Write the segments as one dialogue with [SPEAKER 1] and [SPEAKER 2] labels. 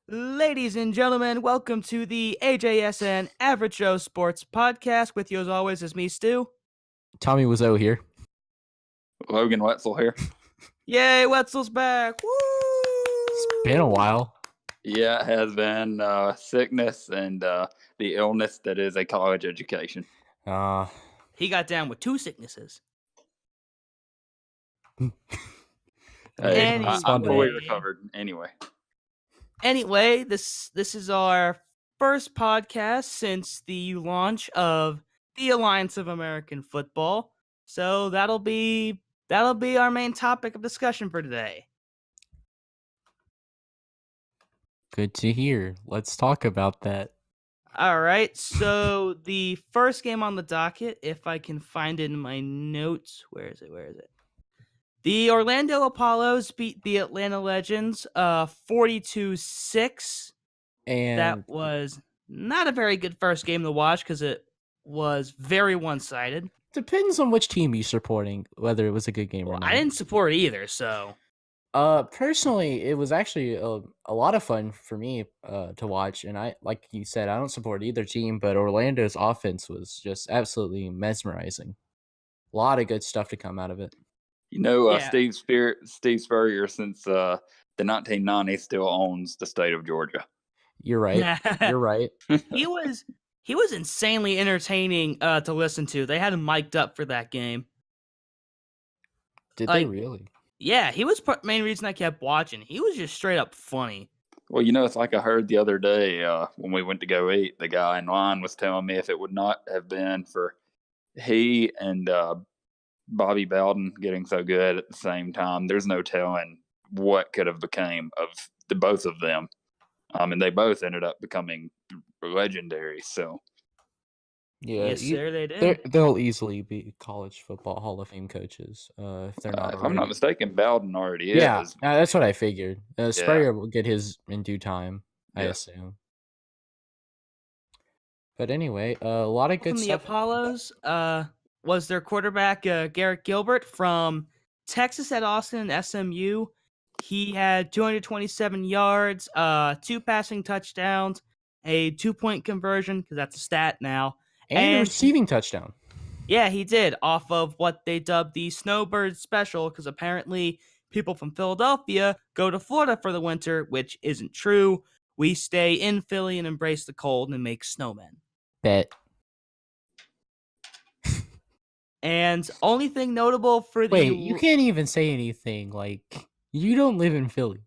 [SPEAKER 1] Ladies and gentlemen, welcome to the AJSN Average Joe Sports Podcast. With you as always is me, Stu.
[SPEAKER 2] Tommy Wiseau here.
[SPEAKER 3] Logan Wetzel here.
[SPEAKER 1] Yay, Wetzel's back. Woo!
[SPEAKER 2] It's been a while.
[SPEAKER 3] Yeah, it has been sickness and the illness that is a college education.
[SPEAKER 1] He got down with two sicknesses.
[SPEAKER 3] Hey, I'm fully recovered anyway.
[SPEAKER 1] Anyway, this is our first podcast since the launch of the Alliance of American Football. So that'll be our main topic of discussion for today.
[SPEAKER 2] Good to hear. Let's talk about that.
[SPEAKER 1] All right, so the first game on the docket, if I can find it in my notes, where is it? The Orlando Apollos beat the Atlanta Legends 42-6.
[SPEAKER 2] And
[SPEAKER 1] that was not a very good first game to watch because it was very one-sided.
[SPEAKER 2] Depends on which team you're supporting, whether it was a good game or not.
[SPEAKER 1] I didn't support either, so...
[SPEAKER 2] Personally, it was actually a lot of fun for me to watch, and I, like you said, I don't support either team, but Orlando's offense was just absolutely mesmerizing. A lot of good stuff to come out of it.
[SPEAKER 3] You know, Steve Spurrier, since the 1990s, still owns the state of Georgia.
[SPEAKER 2] You're right. You're right.
[SPEAKER 1] He was insanely entertaining to listen to. They had him mic'd up for that game.
[SPEAKER 2] Did they really?
[SPEAKER 1] Yeah, he was the main reason I kept watching. He was just straight up funny.
[SPEAKER 3] Well, you know, it's like I heard the other day when we went to go eat, the guy in line was telling me if it would not have been for he and Bobby Bowden getting so good at the same time, there's no telling what could have became of the both of them. And they both ended up becoming legendary. So,
[SPEAKER 2] yeah,
[SPEAKER 1] yes, sir, they did.
[SPEAKER 2] They'll easily be college football Hall of Fame coaches if they're not.
[SPEAKER 3] If I'm not mistaken, Bowden already is.
[SPEAKER 2] Yeah, that's what I figured. Spurrier will get his in due time, I assume. But anyway, a lot of good stuff.
[SPEAKER 1] The Apollos was their quarterback Garrett Gilbert from Texas at Austin and SMU. He had 227 yards, 2 passing touchdowns, a 2-point conversion, because that's a stat now.
[SPEAKER 2] And a receiving touchdown.
[SPEAKER 1] Yeah, he did, off of what they dubbed the Snowbird Special, because apparently people from Philadelphia go to Florida for the winter, which isn't true. We stay in Philly and embrace the cold and make snowmen.
[SPEAKER 2] Bet.
[SPEAKER 1] And only thing notable for the...
[SPEAKER 2] Wait, you can't even say anything, like... You don't live in Philly.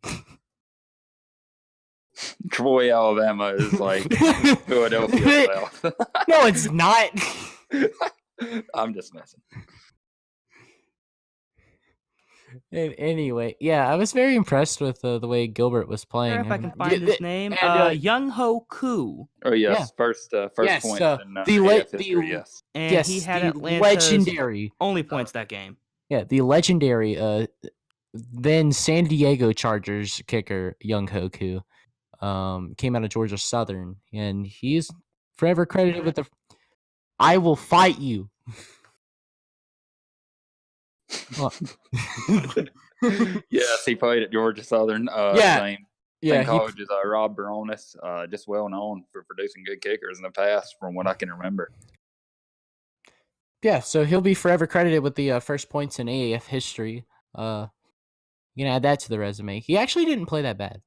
[SPEAKER 3] Troy, Alabama is like Philadelphia South.
[SPEAKER 2] No, it's not.
[SPEAKER 3] I'm just messing.
[SPEAKER 2] Anyway, yeah, I was very impressed with the way Gilbert was playing.
[SPEAKER 1] If I can find his name, Young Ho Koo.
[SPEAKER 3] Oh yes, first points in
[SPEAKER 2] AAF history,
[SPEAKER 1] yes. And he had Atlanta's
[SPEAKER 2] legendary
[SPEAKER 1] only points that game.
[SPEAKER 2] Yeah, the legendary then San Diego Chargers kicker Young Ho Koo came out of Georgia Southern, and he's forever credited with the "I will fight you."
[SPEAKER 3] Yes, he played at Georgia Southern. Same college as Rob Baronis, just well known for producing good kickers in the past, from what I can remember.
[SPEAKER 2] Yeah, so he'll be forever credited with the first points in AAF history. You can add that to the resume. He actually didn't play that bad.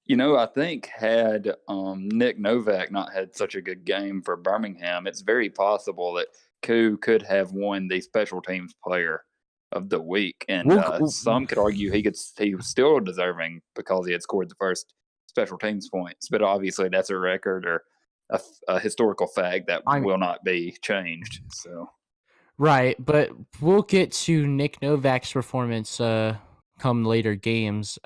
[SPEAKER 3] You know, I think had Nick Novak not had such a good game for Birmingham, it's very possible that Koo could have won the special teams player of the week. And some could argue he was still deserving because he had scored the first special teams points. But obviously that's a record or a historical fact that will not be changed. So,
[SPEAKER 2] right, but we'll get to Nick Novak's performance come later games.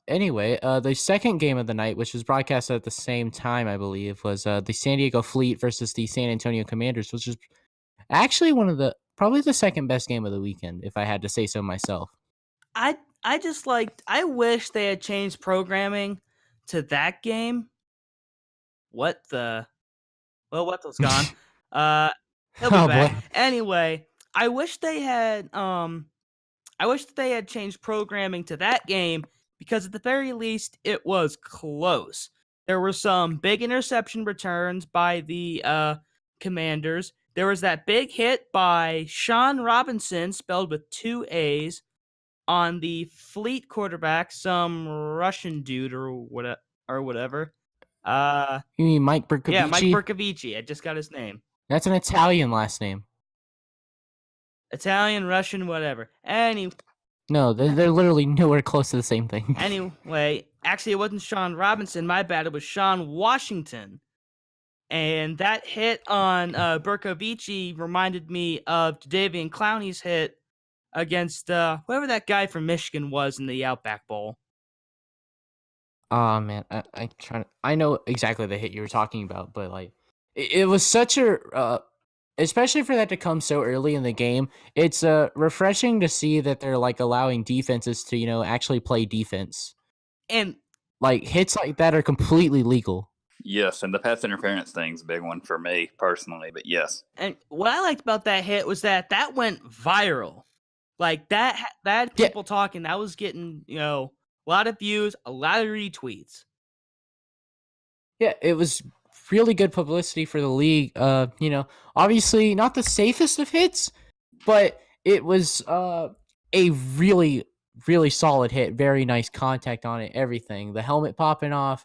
[SPEAKER 2] Anyway, the second game of the night, which was broadcast at the same time, I believe, was the San Diego Fleet versus the San Antonio Commanders, which is actually probably the second best game of the weekend, if I had to say so myself.
[SPEAKER 1] I wish they had changed programming to that game. Wetzel's gone. He'll be back. Boy. Anyway, I wish they had I wish that they had changed programming to that game because at the very least it was close. There were some big interception returns by the Commanders. There was that big hit by Sean Robinson, spelled with 2 A's, on the Fleet quarterback, some Russian dude or whatever.
[SPEAKER 2] You mean Mike Bercovici?
[SPEAKER 1] Yeah, Mike Bercovici. I just got his name.
[SPEAKER 2] That's an Italian last name.
[SPEAKER 1] Italian, Russian, whatever.
[SPEAKER 2] No, they're literally nowhere close to the same thing.
[SPEAKER 1] Anyway, actually, it wasn't Sean Robinson. My bad. It was Sean Washington. And that hit on Bercovici reminded me of Jadeveon Clowney's hit against whoever that guy from Michigan was in the Outback Bowl.
[SPEAKER 2] Oh man, I know exactly the hit you were talking about, but like it was such a especially for that to come so early in the game. It's refreshing to see that they're like allowing defenses to actually play defense,
[SPEAKER 1] and
[SPEAKER 2] like hits like that are completely legal.
[SPEAKER 3] Yes, and the pass interference thing's a big one for me personally, but yes.
[SPEAKER 1] And what I liked about that hit was that went viral. Like that had people talking. That was getting a lot of views, a lot of retweets.
[SPEAKER 2] Yeah, it was really good publicity for the league. Obviously not the safest of hits, but it was a really, really solid hit. Very nice contact on it. Everything. The helmet popping off.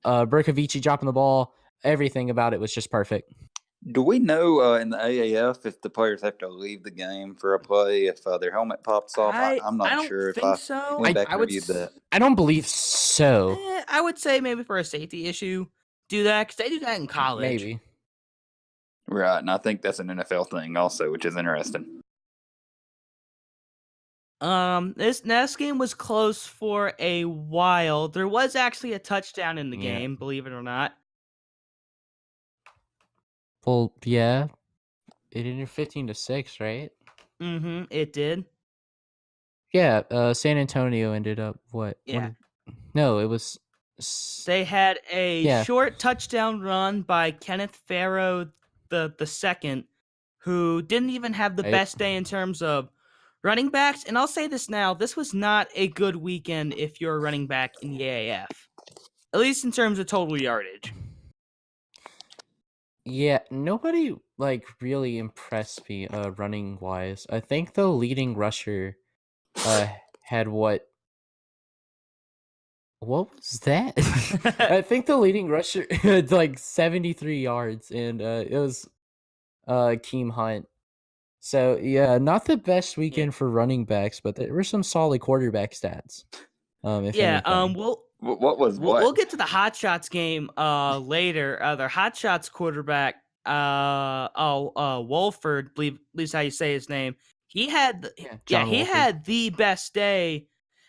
[SPEAKER 2] Bercovici dropping the ball. Everything about it was just perfect.
[SPEAKER 3] Do we know in the AAF if the players have to leave the game for a play if their helmet pops off? I'm not sure if I
[SPEAKER 1] so.
[SPEAKER 3] went back and reviewed that.
[SPEAKER 2] I don't believe so.
[SPEAKER 1] I would say maybe for a safety issue, do that because they do that in college.
[SPEAKER 2] Maybe.
[SPEAKER 3] Right, and I think that's an NFL thing also, which is interesting.
[SPEAKER 1] This game was close for a while. There was actually a touchdown in the game, believe it or not.
[SPEAKER 2] Well, yeah. It ended 15-6, right?
[SPEAKER 1] Mm-hmm, it did.
[SPEAKER 2] Yeah, San Antonio ended up what?
[SPEAKER 1] Yeah.
[SPEAKER 2] No, it was...
[SPEAKER 1] They had a short touchdown run by Kenneth Farrow the second, who didn't even have the best day in terms of running backs. And I'll say this now, this was not a good weekend if you're a running back in the AAF. At least in terms of total yardage.
[SPEAKER 2] Yeah, nobody really impressed me running wise. I think the leading rusher had what was that? I think the leading rusher had 73 yards, and it was Kareem Hunt. So yeah, not the best weekend for running backs, but there were some solid quarterback stats.
[SPEAKER 3] What was what?
[SPEAKER 1] We'll get to the Hot Shots game later. Their Hot Shots quarterback, Wolford, believe at least how you say his name. He had had the best day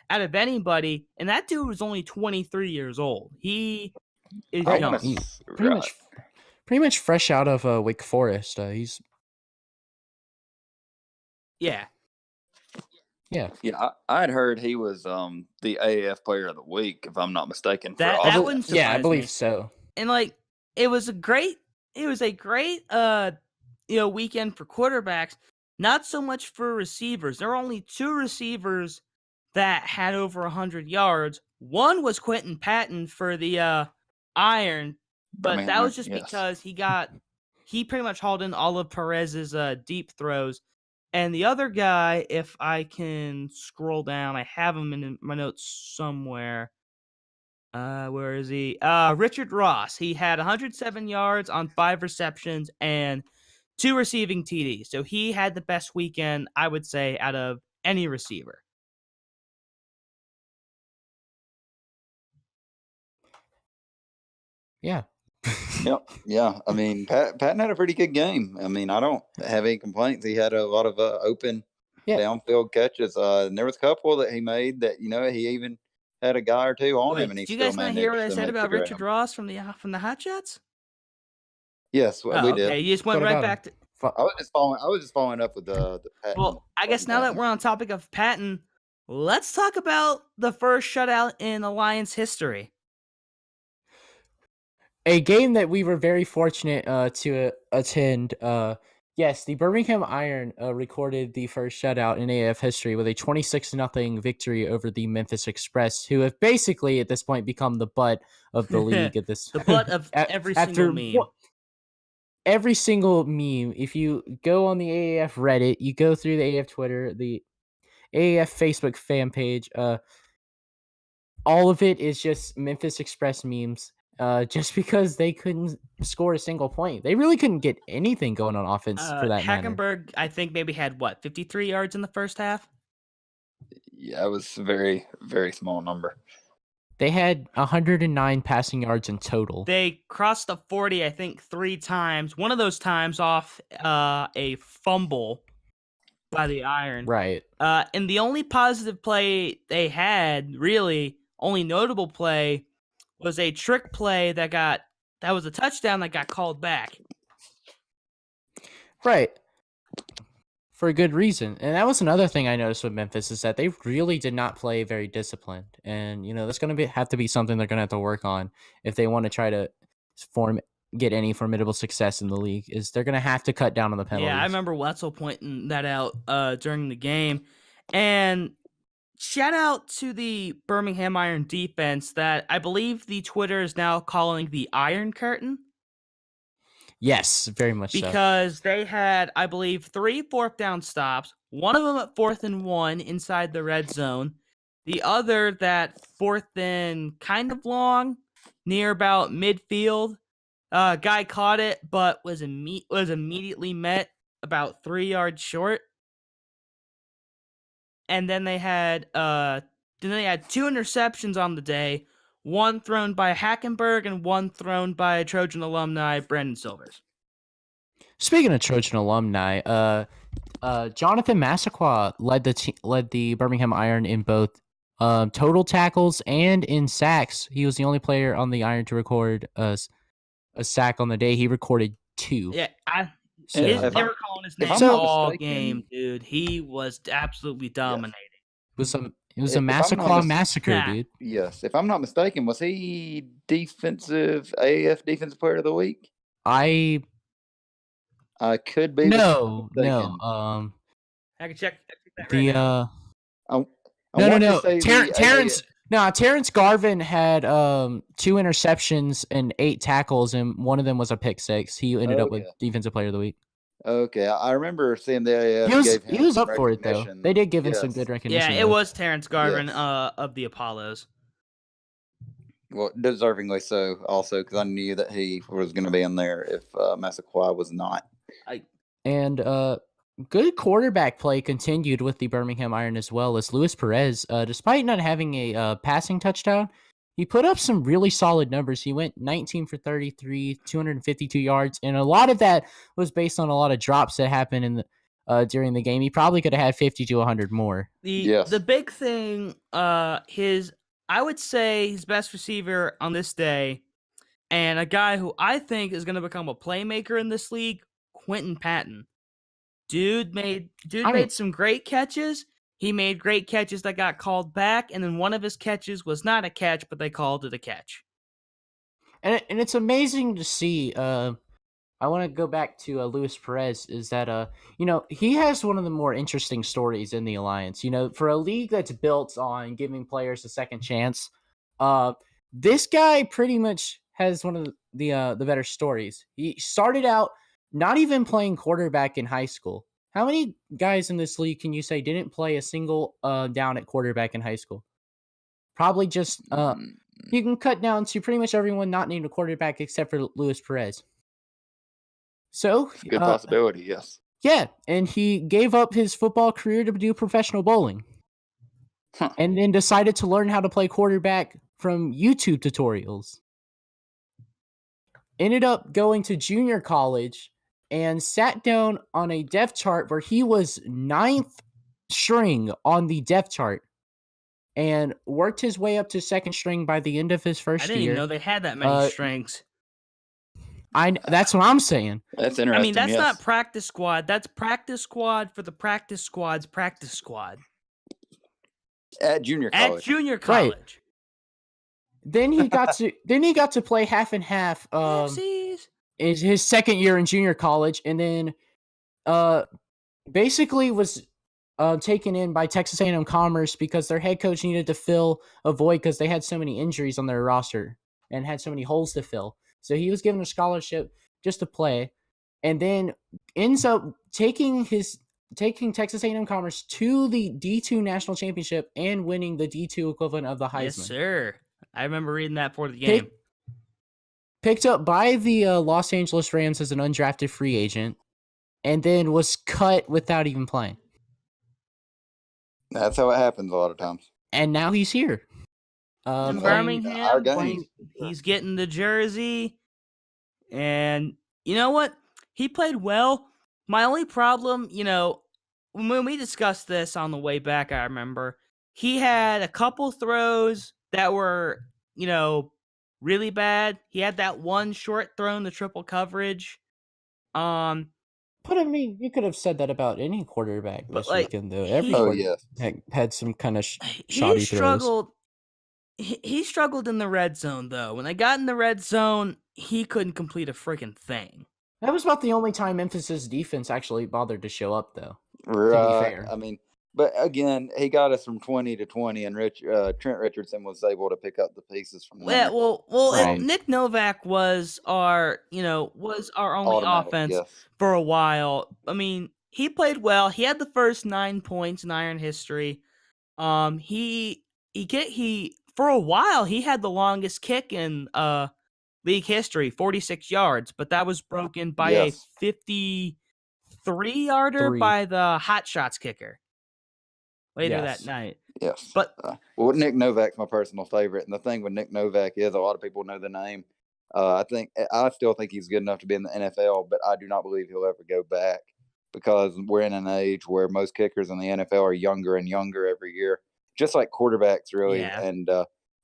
[SPEAKER 1] out of anybody, and that dude was only 23 years old. He is young.
[SPEAKER 2] He's pretty much fresh out of Wake Forest. He's
[SPEAKER 1] Yeah.
[SPEAKER 3] I had heard he was the AAF Player of the Week, if I'm not mistaken.
[SPEAKER 1] That wouldn't surprise
[SPEAKER 2] I believe
[SPEAKER 1] me.
[SPEAKER 2] so.
[SPEAKER 1] And it was a great weekend for quarterbacks. Not so much for receivers. There were only 2 receivers that had over 100 yards. One was Quentin Patton for the Iron, but that was just because he pretty much hauled in all of Perez's deep throws. And the other guy, if I can scroll down, I have him in my notes somewhere. Where is he? Richard Ross. He had 107 yards on 5 receptions and 2 receiving TDs. So he had the best weekend, I would say, out of any receiver.
[SPEAKER 2] Yeah.
[SPEAKER 3] Yep. Yeah. I mean, Patton had a pretty good game. I mean, I don't have any complaints. He had a lot of open downfield catches. And there was a couple that he made that, he even had a guy or two on him. And he
[SPEAKER 1] did you guys not hear what I said about Richard Ross from the Hot Shots?
[SPEAKER 3] Yes, we did.
[SPEAKER 1] Okay, you just went right back to...
[SPEAKER 3] I was just following up with the Patton.
[SPEAKER 1] Well, I guess now that we're on topic of Patton, let's talk about the first shutout in Alliance history.
[SPEAKER 2] A game that we were very fortunate to attend. Yes, the Birmingham Iron recorded the first shutout in AAF history with a 26-0 victory over the Memphis Express, who have basically at this point become the butt of the league at this
[SPEAKER 1] The butt of every single
[SPEAKER 2] after
[SPEAKER 1] meme.
[SPEAKER 2] every single meme. If you go on the AAF Reddit, you go through the AAF Twitter, the AAF Facebook fan page, all of it is just Memphis Express memes. Just because they couldn't score a single point, they really couldn't get anything going on offense for that matter.
[SPEAKER 1] Hackenberg, I think maybe had 53 yards in the first half.
[SPEAKER 3] Yeah, it was a very, very small number.
[SPEAKER 2] They had 109 passing yards in total.
[SPEAKER 1] They crossed the 40, I think, 3 times. One of those times off a fumble by the Iron.
[SPEAKER 2] Right.
[SPEAKER 1] And the only positive play they had, really, only notable play, was a trick play that was a touchdown that got called back.
[SPEAKER 2] Right. For a good reason. And that was another thing I noticed with Memphis is that they really did not play very disciplined. And, that's going to have to be something they're going to have to work on if they want to try to get any formidable success in the league, is they're going to have to cut down on the penalties.
[SPEAKER 1] Yeah, I remember Wetzel pointing that out during the game. And shout out to the Birmingham Iron defense that I believe the Twitter is now calling the Iron Curtain.
[SPEAKER 2] Yes, very much so.
[SPEAKER 1] Because they had, I believe, 3 4th down stops, one of them at 4th and 1 inside the red zone, the other that 4th and kind of long, near about midfield. Guy caught it, but was immediately met about 3 yards short. And then they had 2 interceptions on the day, one thrown by Hackenberg and one thrown by Trojan alumni Brandon Silvers.
[SPEAKER 2] Speaking of Trojan alumni, Jonathan Massaquoi led the Birmingham Iron in both total tackles and in sacks. He was the only player on the Iron to record a sack on the day. He recorded 2.
[SPEAKER 1] Yeah,
[SPEAKER 2] So-
[SPEAKER 1] they were calling his name all game, dude. He was absolutely dominating.
[SPEAKER 2] It was a Massaquoi massacre, dude.
[SPEAKER 3] Yes, if I'm not mistaken, was he AAF Defensive Player of the Week? I could be.
[SPEAKER 2] No.
[SPEAKER 1] I can check that
[SPEAKER 2] The
[SPEAKER 1] right now.
[SPEAKER 2] Terrence Garvin had 2 interceptions and 8 tackles, and one of them was a pick 6. He ended up with Defensive Player of the Week.
[SPEAKER 3] Okay, I remember seeing the AAF.
[SPEAKER 2] He was up for it though. They did give him some good recognition.
[SPEAKER 1] Yeah, it was Terrence Garvin of the Apollos.
[SPEAKER 3] Well, deservingly so, also, because I knew that he was going to be in there if Massaquoi was not.
[SPEAKER 2] And good quarterback play continued with the Birmingham Iron as well as Luis Perez. Despite not having a passing touchdown, he put up some really solid numbers. He went 19 for 33, 252 yards, and a lot of that was based on a lot of drops that happened during the game. He probably could have had 50 to 100 more.
[SPEAKER 1] The big thing, I would say his best receiver on this day, and a guy who I think is going to become a playmaker in this league, Quentin Patton. Dude made some great catches. He made great catches that got called back, and then one of his catches was not a catch, but they called it a catch.
[SPEAKER 2] And it's amazing to see. I want to go back to Luis Perez. Is that he has one of the more interesting stories in the Alliance. For a league that's built on giving players a second chance, this guy pretty much has one of the better stories. He started out not even playing quarterback in high school. How many guys in this league can you say didn't play a single down at quarterback in high school? Probably just you can cut down to pretty much everyone not named a quarterback except for Luis Perez. So
[SPEAKER 3] good possibility, yes.
[SPEAKER 2] Yeah, and he gave up his football career to do professional bowling. And then decided to learn how to play quarterback from YouTube tutorials. Ended up going to junior college and sat down on a depth chart where he was 9th string on the depth chart and worked his way up to 2nd string by the end of his first year.
[SPEAKER 1] I didn't even know they had that many strings.
[SPEAKER 2] That's what I'm saying.
[SPEAKER 3] That's interesting.
[SPEAKER 1] I mean, that's not practice squad. That's practice squad for the practice squad's practice squad.
[SPEAKER 3] At junior college.
[SPEAKER 2] Right. Then he got to play half and half. Is his second year in junior college, and then basically was taken in by Texas A&M Commerce because their head coach needed to fill a void because they had so many injuries on their roster and had so many holes to fill. So he was given a scholarship just to play, and then ends up taking Texas A&M Commerce to the D2 National Championship and winning the D2 equivalent of the Heisman.
[SPEAKER 1] Yes, sir. I remember reading that for the game.
[SPEAKER 2] Picked up by the Los Angeles Rams as an undrafted free agent, and then was cut without even playing.
[SPEAKER 3] That's how it happens a lot of times.
[SPEAKER 2] And now he's here.
[SPEAKER 1] In
[SPEAKER 2] playing
[SPEAKER 1] Birmingham, he's getting the jersey. And you know what? He played well. My only problem, when we discussed this on the way back, I remember, he had a couple throws that were, really bad. He had that one short throw in the triple coverage.
[SPEAKER 2] But I mean, you could have said that about any quarterback this weekend, though. Every quarterback had some kind of shoddy throws.
[SPEAKER 1] He struggled in the red zone, though. When they got in the red zone, he couldn't complete a freaking thing.
[SPEAKER 2] That was about the only time Memphis' defense actually bothered to show up, though.
[SPEAKER 3] Right.
[SPEAKER 2] To be fair.
[SPEAKER 3] I mean, but again, he got us from 20 to 20, and Trent Richardson was able to pick up the pieces from there.
[SPEAKER 1] Well, Nick Novak was our only offense for a while. I mean, he played well. He had the first 9 points in Iron history. He for a while he had the longest kick in league history, 46 yards, but that was broken by a 53-yarder by the Hot Shots kicker later that night.
[SPEAKER 3] Yes.
[SPEAKER 1] But
[SPEAKER 3] Nick Novak's my personal favorite, and the thing with Nick Novak is a lot of people know the name. I still think he's good enough to be in the NFL, but I do not believe he'll ever go back because we're in an age where most kickers in the NFL are younger and younger every year, just like quarterbacks, really.
[SPEAKER 1] Yeah.
[SPEAKER 3] And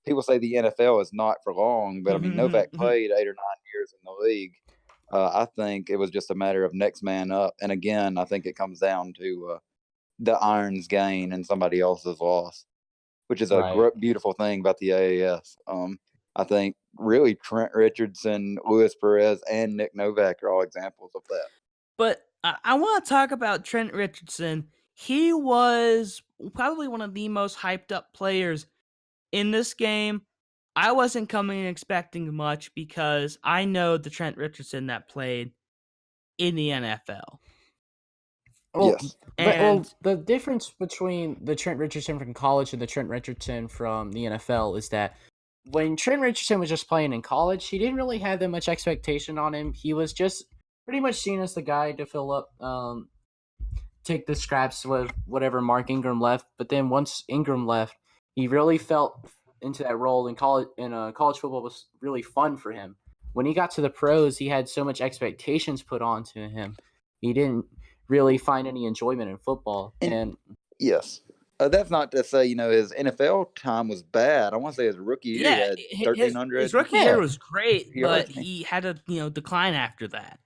[SPEAKER 3] people say the NFL is not for long, but I mean, Novak played 8 or 9 years in the league. I think it was just a matter of next man up. And again, I think it comes down to the Iron's gain and somebody else's loss, which is a beautiful thing about the AAF. I think really Trent Richardson, Luis Perez, and Nick Novak are all examples of that.
[SPEAKER 1] But I want to talk about Trent Richardson. He was probably one of the most hyped up players in this game. I wasn't coming and expecting much because I know the Trent Richardson that played in the NFL.
[SPEAKER 3] Yes.
[SPEAKER 2] The difference between the Trent Richardson from college and the Trent Richardson from the NFL is that when Trent Richardson was just playing in college, he didn't really have that much expectation on him. He was just pretty much seen as the guy to fill up, take the scraps with whatever Mark Ingram left. But then once Ingram left, he really felt into that role in college. College football was really fun for him. When he got to the pros, he had so much expectations put onto him. He didn't really find any enjoyment in football. And
[SPEAKER 3] yes, that's not to say his NFL time was bad. I want to say his rookie year he had 1,300.
[SPEAKER 1] His rookie year was great, but he had a decline after that.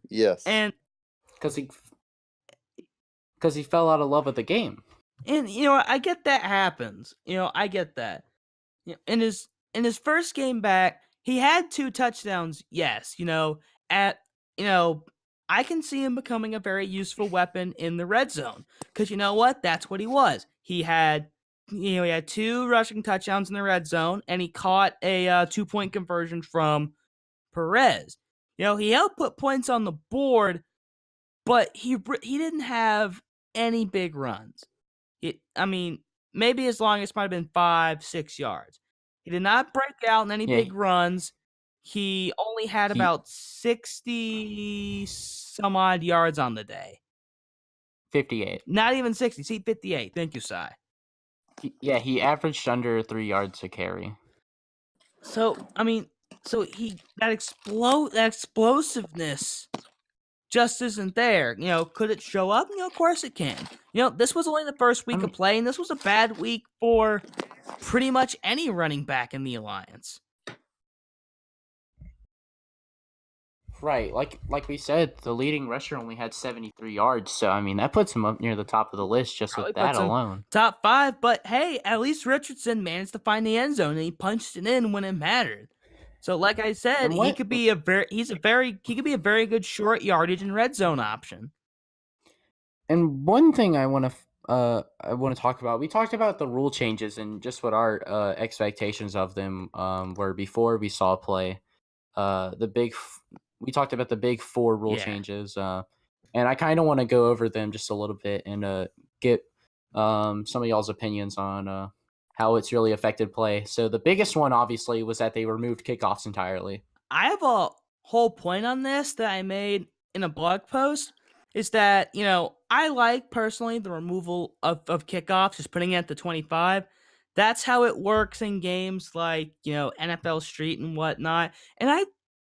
[SPEAKER 3] Yes,
[SPEAKER 1] and
[SPEAKER 2] because he fell out of love with the game.
[SPEAKER 1] And I get that happens. I get that. In his first game back, he had 2 touchdowns. Yes, I can see him becoming a very useful weapon in the red zone because you know what? That's what he was. He had 2 rushing touchdowns in the red zone, and he caught a 2-point conversion from Perez. He helped put points on the board, but he didn't have any big runs. Maybe his longest might have been 5-6 yards. He did not break out in any big runs. He only had about 60 some odd yards on the day.
[SPEAKER 2] 58.
[SPEAKER 1] Not even 60. See, 58. Thank you, Cy.
[SPEAKER 2] He averaged under 3 yards a carry.
[SPEAKER 1] So that explosiveness just isn't there. Could it show up? Of course it can. This was only the first week of play, and this was a bad week for pretty much any running back in the Alliance.
[SPEAKER 2] Right, like we said, the leading rusher only had 73 yards, so that puts him up near the top of the list just with that alone.
[SPEAKER 1] Top 5, but hey, at least Richardson managed to find the end zone, and he punched it in when it mattered. So, like I said,
[SPEAKER 2] And
[SPEAKER 1] he
[SPEAKER 2] what
[SPEAKER 1] could be a very good short yardage and red zone option.
[SPEAKER 2] And one thing I want to talk about. We talked about the rule changes and just what our expectations of them were before we saw play. We talked about the big four rule
[SPEAKER 1] Yeah.
[SPEAKER 2] changes, and I kind of want to go over them just a little bit and get some of y'all's opinions on how it's really affected play. So the biggest one, obviously, was that they removed kickoffs entirely.
[SPEAKER 1] I have a whole point on this that I made in a blog post. Is that, I like personally the removal of kickoffs, just putting it at the 25. That's how it works in games like, NFL Street and whatnot. And I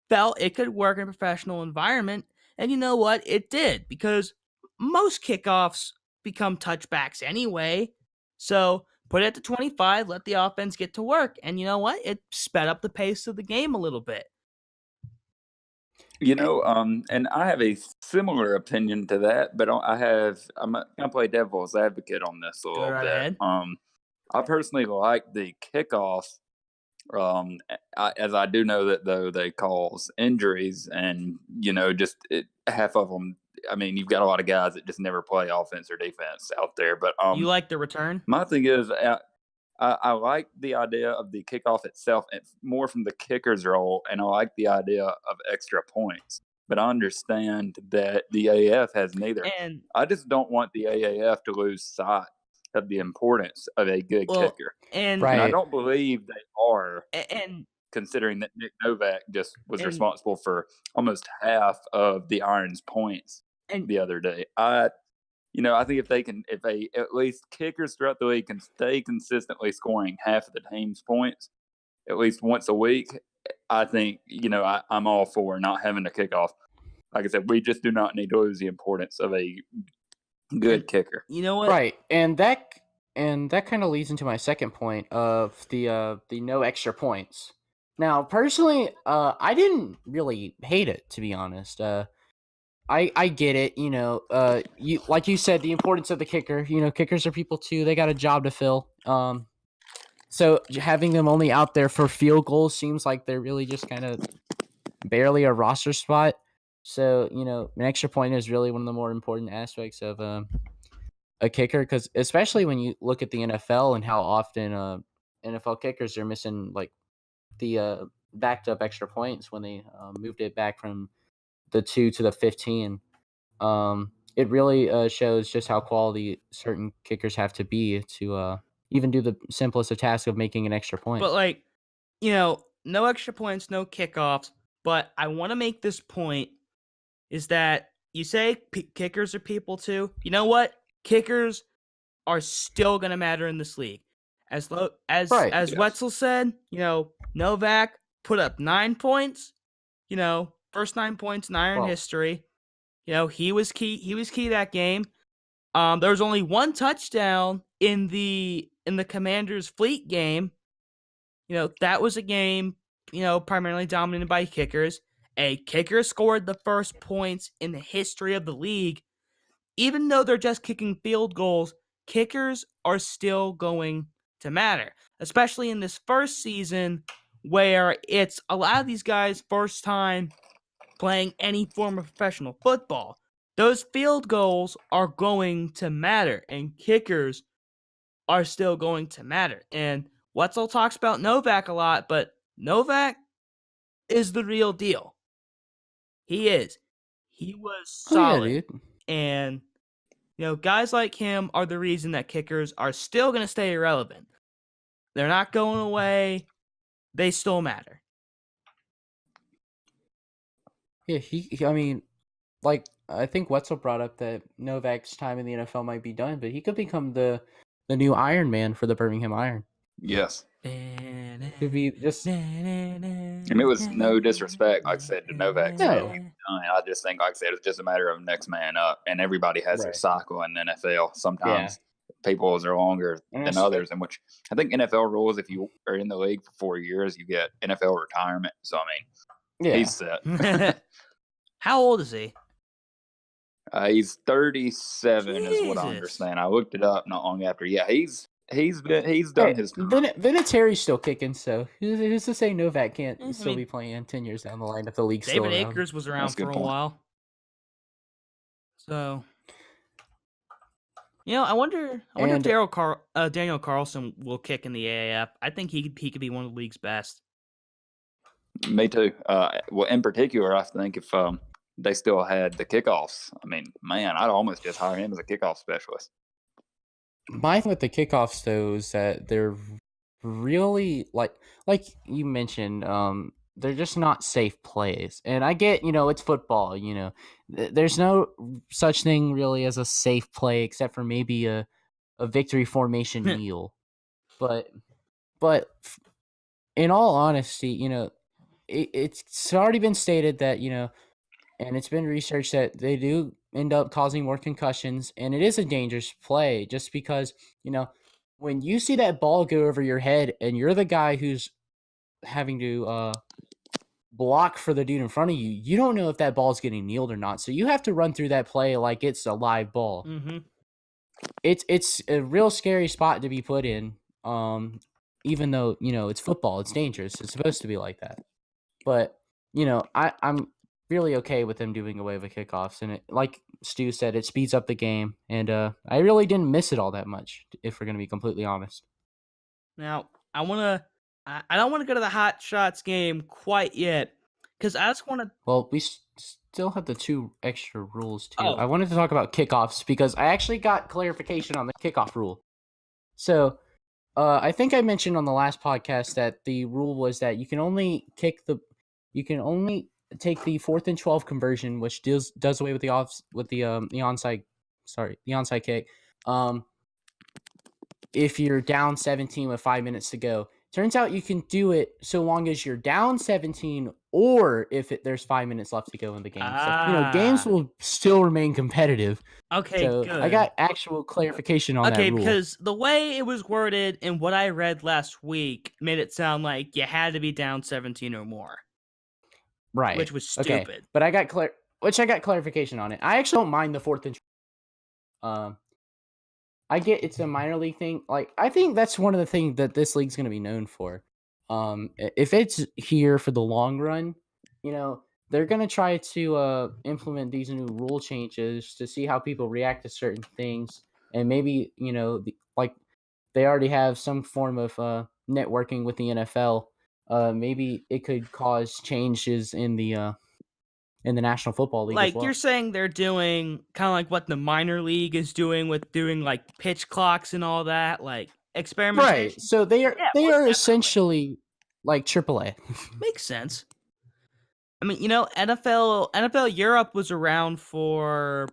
[SPEAKER 1] felt it could work in a professional environment. And you know what? It did, because most kickoffs become touchbacks anyway. So put it at the 25, let the offense get to work. And you know what? It sped up the pace of the game a little bit.
[SPEAKER 3] And I have a similar opinion to that, but I'm gonna play devil's advocate on this a little
[SPEAKER 1] right
[SPEAKER 3] bit.
[SPEAKER 1] ahead.
[SPEAKER 3] I personally like the kickoffs, as I do know that though they cause injuries, and half of them. I mean, you've got a lot of guys that just never play offense or defense out there. But
[SPEAKER 1] You like the return?
[SPEAKER 3] my thing is, I like the idea of the kickoff itself, and more from the kicker's role, and I like the idea of extra points. But I understand that the AAF has neither.
[SPEAKER 1] And
[SPEAKER 3] I just don't want the AAF to lose sight of the importance of a good kicker.
[SPEAKER 1] and
[SPEAKER 2] Right.
[SPEAKER 3] And I don't believe they are,
[SPEAKER 1] and
[SPEAKER 3] considering that Nick Novak just was
[SPEAKER 1] And-
[SPEAKER 3] responsible for almost half of the Iron's points
[SPEAKER 1] and
[SPEAKER 3] the other day. I think if they at least kickers throughout the league can stay consistently scoring half of the team's points at least once a week, I think, I'm all for not having a kickoff. Like I said, we just do not need to lose the importance of a good kicker.
[SPEAKER 1] you know what?
[SPEAKER 2] Right, and that kind of leads into my second point of the no extra points. Now, personally, I didn't really hate it, to be honest. I get it, you like you said, the importance of the kicker. Kickers are people too; they got a job to fill. So having them only out there for field goals seems like they're really just kind of barely a roster spot. So an extra point is really one of the more important aspects of a kicker, because especially when you look at the NFL and how often NFL kickers are missing like the backed up extra points when they moved it back from the 2 to the 15. It really shows just how quality certain kickers have to be to even do the simplest of tasks of making an extra point.
[SPEAKER 1] But no extra points, no kickoffs. But I want to make this point: is that you say kickers are people too? You know what? Kickers are still gonna matter in this league. As
[SPEAKER 2] Right.
[SPEAKER 1] Yes. Wetzel said, Novak put up 9 points. First 9 points in Iron
[SPEAKER 2] Well-
[SPEAKER 1] history. He was key. He was key that game. There was only one touchdown in the Commanders Fleet game. That was a game, primarily dominated by kickers. A kicker scored the first points in the history of the league. Even though they're just kicking field goals, kickers are still going to matter, especially in this first season where it's a lot of these guys' first time playing any form of professional football. Those field goals are going to matter, and kickers are still going to matter. And Wetzel talks about Novak a lot, but Novak is the real deal. He is. He was solid.
[SPEAKER 2] Oh, yeah, dude.
[SPEAKER 1] And, guys like him are the reason that kickers are still going to stay irrelevant. They're not going away. They still matter.
[SPEAKER 2] Yeah, I think Wetzel brought up that Novak's time in the NFL might be done, but he could become the new Iron Man for the Birmingham Iron.
[SPEAKER 3] Yes.
[SPEAKER 2] Could be just.
[SPEAKER 3] And it was no disrespect, like I said, to Novak.
[SPEAKER 2] No.
[SPEAKER 3] I just think, like I said, it's just a matter of next man up, and everybody has their
[SPEAKER 2] Right.
[SPEAKER 3] cycle in the NFL. Sometimes people's are longer
[SPEAKER 2] And
[SPEAKER 3] than others, in which I think NFL rules, if you are in the league for 4 years, you get NFL retirement. So, I mean,
[SPEAKER 2] Yeah.
[SPEAKER 3] he's set.
[SPEAKER 1] How old is he?
[SPEAKER 3] He's 37 is what I
[SPEAKER 1] Jesus.
[SPEAKER 3] understand. I looked it up not long after. Yeah, he's he's done his time.
[SPEAKER 2] Vinatieri's still kicking, so who's to say Novak can't
[SPEAKER 1] I
[SPEAKER 2] still
[SPEAKER 1] mean,
[SPEAKER 2] be playing 10 years down the line if the league's still
[SPEAKER 1] David
[SPEAKER 2] around?
[SPEAKER 1] Akers was around
[SPEAKER 3] That's a good
[SPEAKER 1] for a
[SPEAKER 3] point.
[SPEAKER 1] while. So, I wonder if Daniel Carlson will kick in the AAF. I think he could be one of the league's best.
[SPEAKER 3] Me too. Well, in particular, I think if they still had the kickoffs, I mean, man, I'd almost just hire him as a kickoff specialist.
[SPEAKER 2] My thing with the kickoffs, though, is that they're really like you mentioned, they're just not safe plays. And I get, it's football. There's no such thing really as a safe play except for maybe a victory formation kneel. But in all honesty, it's already been stated that and it's been researched that they do end up causing more concussions, and it is a dangerous play just because, when you see that ball go over your head and you're the guy who's having to block for the dude in front of you, you don't know if that ball's getting kneeled or not. So you have to run through that play like it's a live ball.
[SPEAKER 1] Mm-hmm.
[SPEAKER 2] It's a real scary spot to be put in, even though, it's football. It's dangerous. It's supposed to be like that. But, I'm really okay with them doing away with kickoffs, and it, like Stu said, it speeds up the game, and I really didn't miss it all that much, if we're going to be completely honest.
[SPEAKER 1] Now, I don't want to go to the Hot Shots game quite yet, because I just want to...
[SPEAKER 2] Well, we still have the 2 extra rules, too.
[SPEAKER 1] Oh.
[SPEAKER 2] I wanted to talk about kickoffs, because I actually got clarification on the kickoff rule. So, I think I mentioned on the last podcast that the rule was that you can only take the 4th and 12 conversion, which does away with the onside kick. If you're down 17 with 5 minutes to go, turns out you can do it so long as you're down 17, or if there's 5 minutes left to go in the game. So, games will still remain competitive.
[SPEAKER 1] Okay,
[SPEAKER 2] so
[SPEAKER 1] good.
[SPEAKER 2] I got actual clarification on that rule.
[SPEAKER 1] Okay, because the way it was worded and what I read last week made it sound like you had to be down 17 or more.
[SPEAKER 2] Right.
[SPEAKER 1] Which was stupid.
[SPEAKER 2] Okay. But I got clarification on it. I actually don't mind the 4th and I get it's a minor league thing. Like, I think that's one of the things that this league's going to be known for. If it's here for the long run, they're going to try to implement these new rule changes to see how people react to certain things. And maybe, like they already have some form of networking with the NFL. Maybe it could cause changes in the National Football League.
[SPEAKER 1] Like,
[SPEAKER 2] as well.
[SPEAKER 1] you're saying they're doing kind of like what the minor league is doing with doing like pitch clocks and all that, like experimentation.
[SPEAKER 2] Right. So they are essentially like AAA.
[SPEAKER 1] Makes sense. I mean, NFL Europe was around for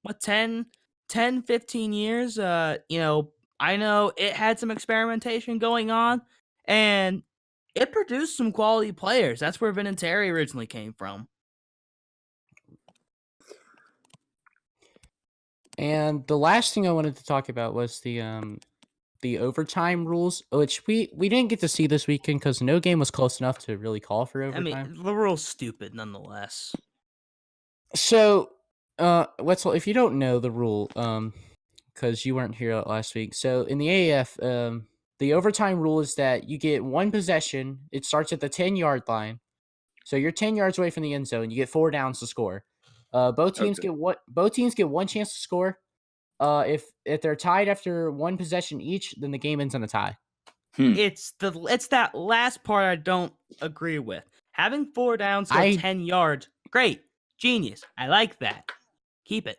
[SPEAKER 1] what 10, 15 years. I know it had some experimentation going on, and it produced some quality players. That's where Vinatieri originally came from.
[SPEAKER 2] And the last thing I wanted to talk about was the overtime rules, which we didn't get to see this weekend because no game was close enough to really call for overtime.
[SPEAKER 1] I mean, the rule's stupid nonetheless.
[SPEAKER 2] So, Wetzel, if you don't know the rule, because you weren't here last week, so in the AAF, the overtime rule is that you get one possession. It starts at the 10-yard line, so you're 10 yards away from the end zone. You get 4 downs to score. Both teams get one chance to score. If they're tied after one possession each, then the game ends in a tie.
[SPEAKER 1] It's that last part I don't agree with. Having 4 downs go 10 yards, great, genius. I like that. Keep it.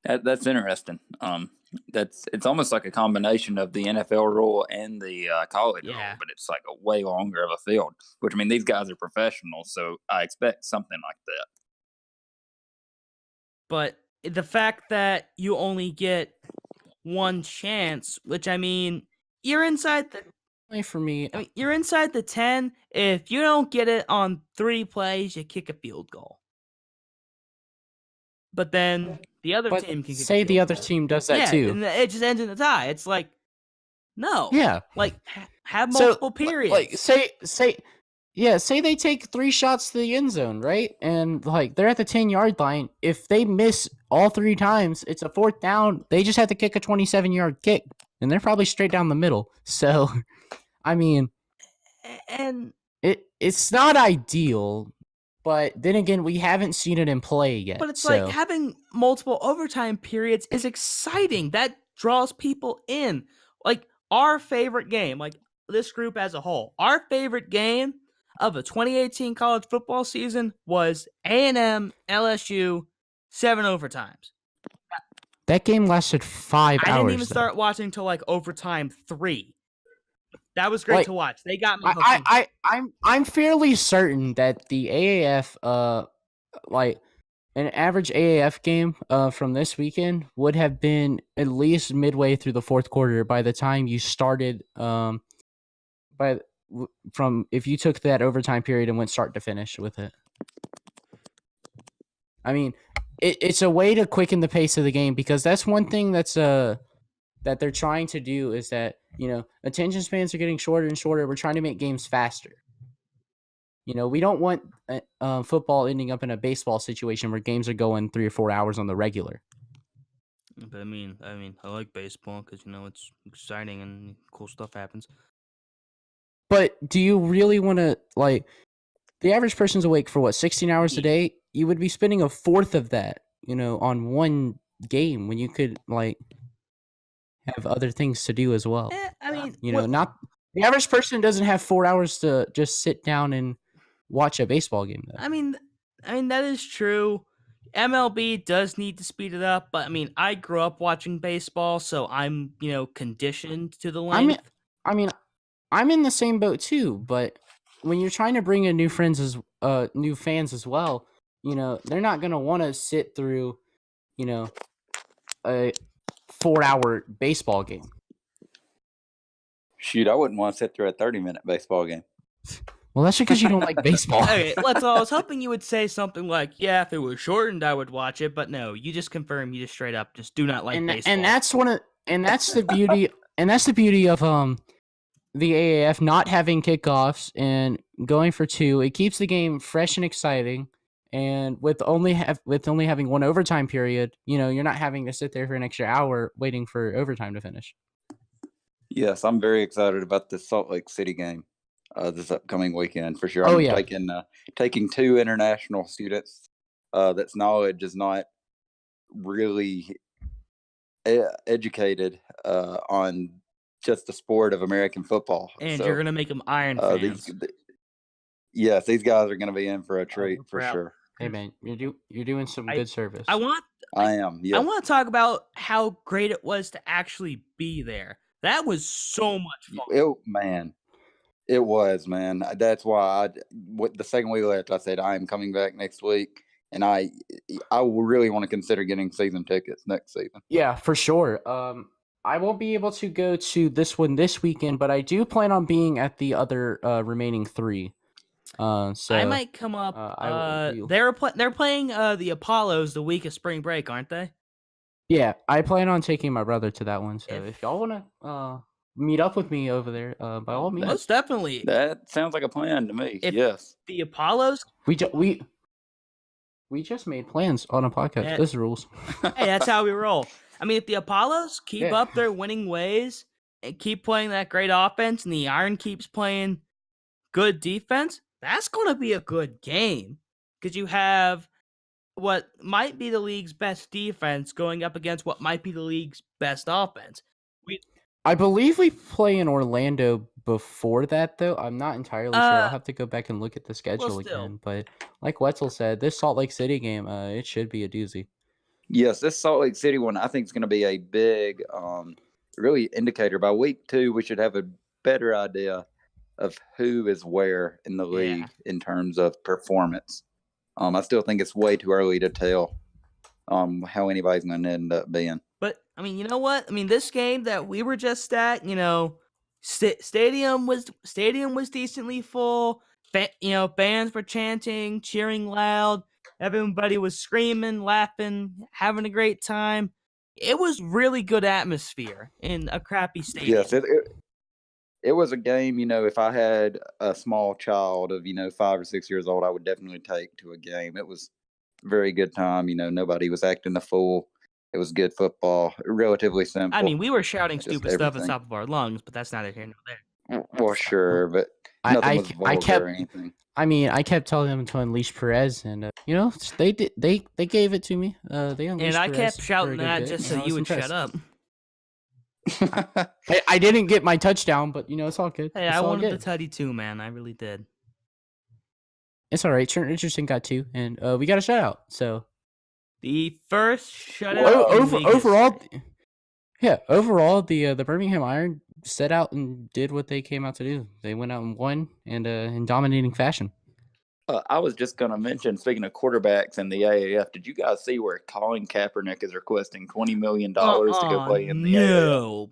[SPEAKER 3] That's interesting. It's almost like a combination of the NFL rule and the college rule, but it's like a way longer of a field. Which, I mean, these guys are professionals, so I expect something like that.
[SPEAKER 1] But the fact that you only get one chance, which, I mean, you're inside the...
[SPEAKER 2] For me,
[SPEAKER 1] I mean, you're inside the 10. If you don't get it on 3 plays, you kick a field goal. But then the other team can
[SPEAKER 2] say the other team does that too.
[SPEAKER 1] And it just ends in a tie. It's like, no.
[SPEAKER 2] Yeah.
[SPEAKER 1] Like, have multiple periods.
[SPEAKER 2] Like, say they take 3 shots to the end zone, right? And like they're at the 10-yard line. If they miss all 3 times it's a 4th down. They just have to kick a 27-yard kick, and they're probably straight down the middle. So, I mean,
[SPEAKER 1] And
[SPEAKER 2] it's not ideal, but then again, we haven't seen it in play yet.
[SPEAKER 1] but it's
[SPEAKER 2] so.
[SPEAKER 1] like having multiple overtime periods is exciting. That draws people in. Like our favorite game, like this group as a whole, our favorite game of the 2018 college football season was A&M LSU 7 overtimes.
[SPEAKER 2] That game lasted 5 hours.
[SPEAKER 1] I didn't even
[SPEAKER 2] though.
[SPEAKER 1] start watching till like overtime 3. That was great
[SPEAKER 2] Like,
[SPEAKER 1] to watch. They got me hooked.
[SPEAKER 2] I'm fairly certain that the AAF like an average AAF game from this weekend would have been at least midway through the 4th quarter by the time you started from if you took that overtime period and went start to finish with it. I mean, it's a way to quicken the pace of the game, because that's one thing that's that they're trying to do, is that, attention spans are getting shorter and shorter. We're trying to make games faster. We don't want football ending up in a baseball situation where games are going 3 or 4 hours on the regular.
[SPEAKER 1] But I mean, I like baseball because it's exciting and cool stuff happens.
[SPEAKER 2] But do you really want to, like, the average person's awake for 16 hours a day? You would be spending a 4th of that, on one game, when you could have other things to do as well.
[SPEAKER 1] I mean,
[SPEAKER 2] not the average person doesn't have 4 hours to just sit down and watch a baseball game, though.
[SPEAKER 1] I mean that is true. MLB does need to speed it up, but I mean, I grew up watching baseball, so I'm conditioned to the length.
[SPEAKER 2] I'm in the same boat too, but when you're trying to bring in new fans as well, they're not gonna want to sit through, a 4-hour baseball game.
[SPEAKER 4] Shoot, I wouldn't want to sit through a 30-minute baseball game.
[SPEAKER 2] Well, that's because you don't like baseball.
[SPEAKER 1] Okay, I was hoping you would say something like, yeah, if it was shortened, I would watch it, but no, you just confirm, you just straight up just do not like baseball.
[SPEAKER 2] And that's the beauty of the AAF not having kickoffs and going for 2. It keeps the game fresh and exciting, and with only having one overtime period, you're not having to sit there for an extra hour waiting for overtime to finish.
[SPEAKER 4] Yes, I'm very excited about this Salt Lake City game this upcoming weekend for sure. I'm taking 2 international students that's knowledge is not really educated on just the sport of American football.
[SPEAKER 1] And you're going to make them Iron fans.
[SPEAKER 4] These guys are going to be in for a treat for sure.
[SPEAKER 2] Hey man, you're doing some good service.
[SPEAKER 4] I am. Yeah.
[SPEAKER 1] I want to talk about how great it was to actually be there. That was so much fun.
[SPEAKER 4] It was, man. That's why the second we left, I said I am coming back next week, and I will really want to consider getting season tickets next season.
[SPEAKER 2] Yeah, for sure. I won't be able to go to this one this weekend, but I do plan on being at the other remaining 3. So
[SPEAKER 1] I might come up. They're playing the Apollos the week of spring break, aren't they?
[SPEAKER 2] Yeah, I plan on taking my brother to that one. So if y'all want to meet up with me over there, by all means.
[SPEAKER 1] Most definitely.
[SPEAKER 4] That sounds like a plan to me.
[SPEAKER 1] Yes. The Apollos.
[SPEAKER 2] We just made plans on a podcast. This rules.
[SPEAKER 1] Hey, that's how we roll. I mean, if the Apollos keep up their winning ways and keep playing that great offense, and the Iron keeps playing good defense, that's going to be a good game. Because you have what might be the league's best defense going up against what might be the league's best offense.
[SPEAKER 2] I believe we play in Orlando before that, though. I'm not entirely sure. I'll have to go back and look at the schedule again. But like Wetzel said, this Salt Lake City game, it should be a doozy.
[SPEAKER 4] Yes, this Salt Lake City one, I think is going to be a big, really indicator. By week 2, we should have a better idea of who is where in the league in terms of performance. I still think it's way too early to tell how anybody's going to end up being.
[SPEAKER 1] But, I mean, you know what? I mean, this game that we were just at, stadium was decently full. Fans were chanting, cheering loud. Everybody was screaming, laughing, having a great time. It was really good atmosphere in a crappy stadium.
[SPEAKER 4] Yes, it was a game, if I had a small child of, 5 or 6 years old, I would definitely take to a game. It was very good time. Nobody was acting a fool. It was good football, relatively simple.
[SPEAKER 1] I mean, we were shouting
[SPEAKER 4] Just
[SPEAKER 1] stupid stuff at the
[SPEAKER 4] everything.
[SPEAKER 1] top of our lungs, but that's neither here nor there.
[SPEAKER 4] Well, sure, but
[SPEAKER 2] I-
[SPEAKER 4] nothing
[SPEAKER 2] I-
[SPEAKER 4] was
[SPEAKER 2] I
[SPEAKER 4] vulgar
[SPEAKER 2] kept-
[SPEAKER 4] or anything.
[SPEAKER 2] I mean, I kept telling them to unleash Perez, and they did. They gave it to me. They unleashed
[SPEAKER 1] And I
[SPEAKER 2] Perez
[SPEAKER 1] kept
[SPEAKER 2] for a
[SPEAKER 1] shouting
[SPEAKER 2] good
[SPEAKER 1] that
[SPEAKER 2] bit,
[SPEAKER 1] just
[SPEAKER 2] and
[SPEAKER 1] so
[SPEAKER 2] I
[SPEAKER 1] you
[SPEAKER 2] was
[SPEAKER 1] would shut
[SPEAKER 2] impressed.
[SPEAKER 1] up.
[SPEAKER 2] I didn't get my touchdown, but it's all good.
[SPEAKER 1] Hey,
[SPEAKER 2] It's
[SPEAKER 1] I
[SPEAKER 2] all
[SPEAKER 1] wanted
[SPEAKER 2] good.
[SPEAKER 1] the tutty too, man. I really did.
[SPEAKER 2] It's all right. Trent Richardson got 2, and we got a shutout. So
[SPEAKER 1] The first shutout in league
[SPEAKER 2] overall,
[SPEAKER 1] history.
[SPEAKER 2] overall, the Birmingham Iron set out and did what they came out to do. They went out and won, and in dominating fashion.
[SPEAKER 3] I was just going to mention, speaking of quarterbacks in the AAF, did you guys see where Colin Kaepernick is requesting $20 million to go play in the AAF?
[SPEAKER 1] No.